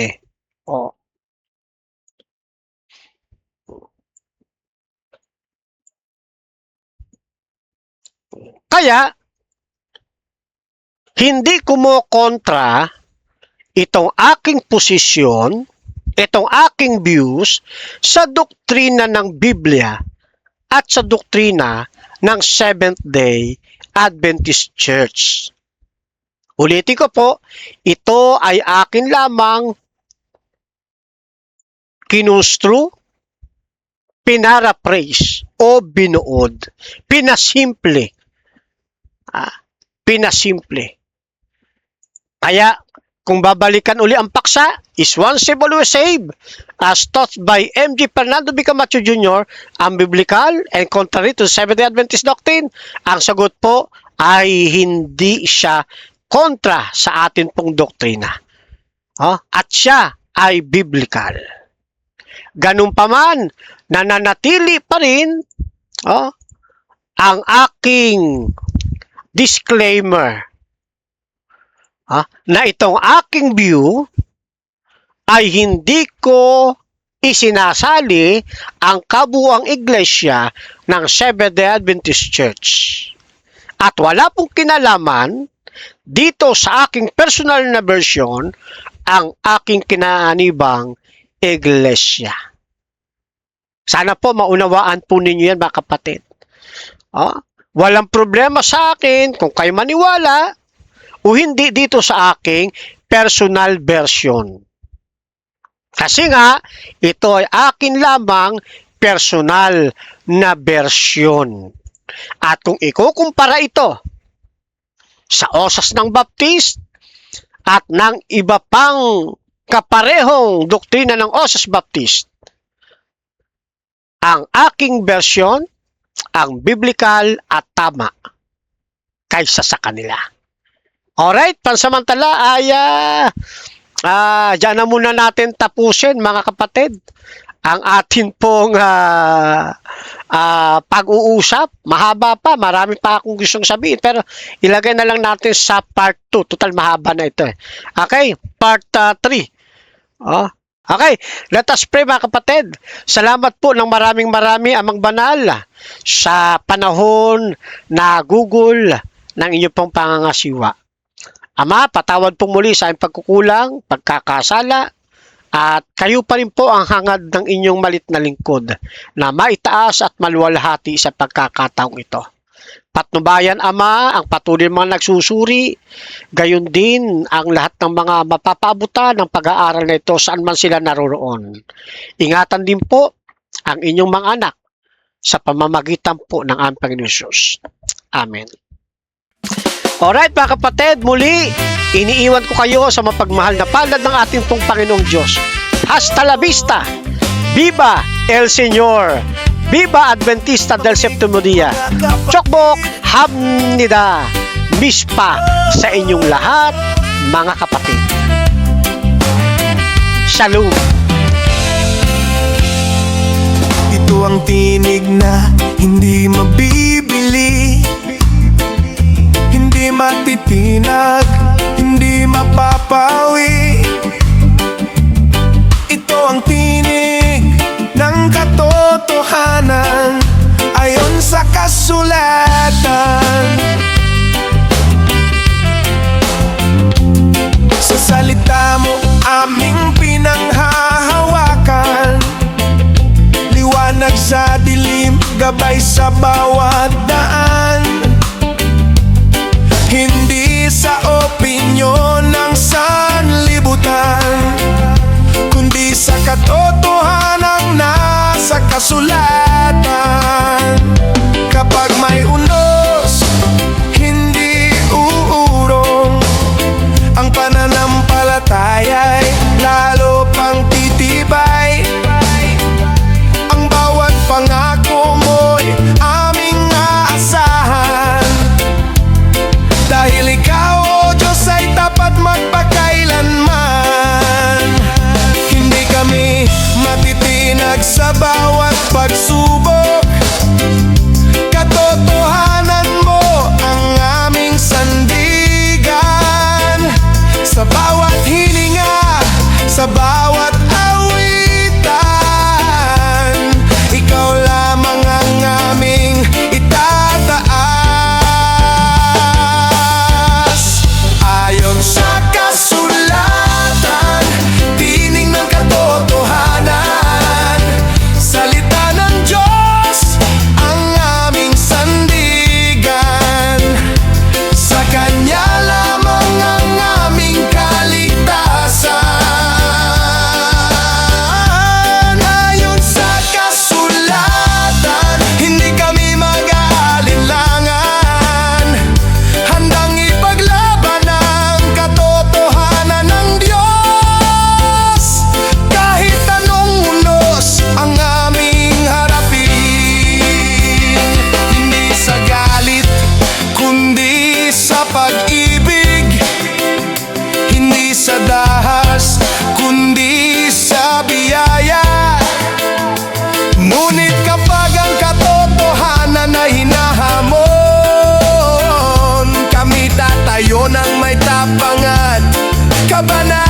Kaya, hindi kumokontra itong aking posisyon, itong aking views sa doktrina ng Biblia at sa doktrina ng Seventh-day Adventist Church. Ulitin ko po, ito ay akin lamang kinustru, pinaraphrase o binuod, pinasimple. Pinasimple. Kaya, kung babalikan uli ang paksa, is once saved, always saved, as taught by M.G. Fernando B. Camacho Jr., ang biblical and contrary to Seventh-day Adventist doctrine, ang sagot po ay hindi siya kontra sa atin pong doktrina. At siya ay biblical. Ganun pa man, nananatili pa rin ang aking disclaimer na itong aking view ay hindi ko isinasali ang kabuuang iglesia ng Seventh-day Adventist Church. At wala pong kinalaman dito sa aking personal na version ang aking kinaanibang iglesia. Sana po maunawaan po ninyo yan, mga kapatid. Walang problema sa akin kung kayo maniwala o hindi dito sa aking personal version. Kasi nga, ito ay akin lamang personal na version. At kung ikukumpara ito sa osas ng Baptist at ng iba pang kaparehong doktrina ng osas Baptist, ang aking version ang biblical at tama kaysa sa kanila. Alright, pansamantala ay diyan na muna natin tapusin, mga kapatid, ang atin pong pag-uusap. Mahaba pa, marami pa akong gustong sabihin, pero ilagay na lang natin sa part 2. Total mahaba na ito. Okay, part 3. Okay, let us pray, mga kapatid. Salamat po ng maraming Amang Banal sa panahon na gugol ng inyong pong pangangasiwa. Ama, patawad po muli sa aking pagkukulang, pagkakasala, at kayo pa rin po ang hangad ng inyong malit na lingkod na maitaas at maluwalhati sa pagkakataong ito. Patnubayan, Ama, ang patuloy mga nagsusuri, gayon din ang lahat ng mga mapapaabutan ng pag-aaral na ito saan man sila naroroon. Ingatan din po ang inyong mga anak sa pamamagitan po ng aming Panginoon Hesus. Amen. Alright, mga kapatid, muli, iniiwan ko kayo sa mapagmahal na palad ng ating pong Panginoong Diyos. Hasta la vista! Viva el Señor! Viva Adventista del Septimo Dia! Chokbok! Hamnida! Mispa sa inyong lahat, mga kapatid. Shalom! Ito ang tinig na hindi mabibili, hindi matitinag, hindi mapapawi. Ito ang tinig ng katotohanan ayon sa kasulatan. Sa salita mo aming pinanghahawakan, liwanag sa dilim, gabay sa bawat daan. Hindi sa opinyon ng sanlibutan, kundi sa katotohanang nasa kasulatan. Kapag may unos, hindi uurong, ang pananampalataya'y lalo pang titibay. Ang bawat pangako mo'y aming aasahan, dahil ikaw, O Diyos, ay tapat magpakailanman. Hindi kami matitinag sa bawat pagsubok, katotohanan mo ang aming sandigan. Sa bawat hininga, sa bawat awitan, ikaw lamang ang aming itataas. ahas, kundi sa biyaya. Ngunit kapag ang katotohanan ay hinahamon, kami tatayo ng may tapang at kabanalan.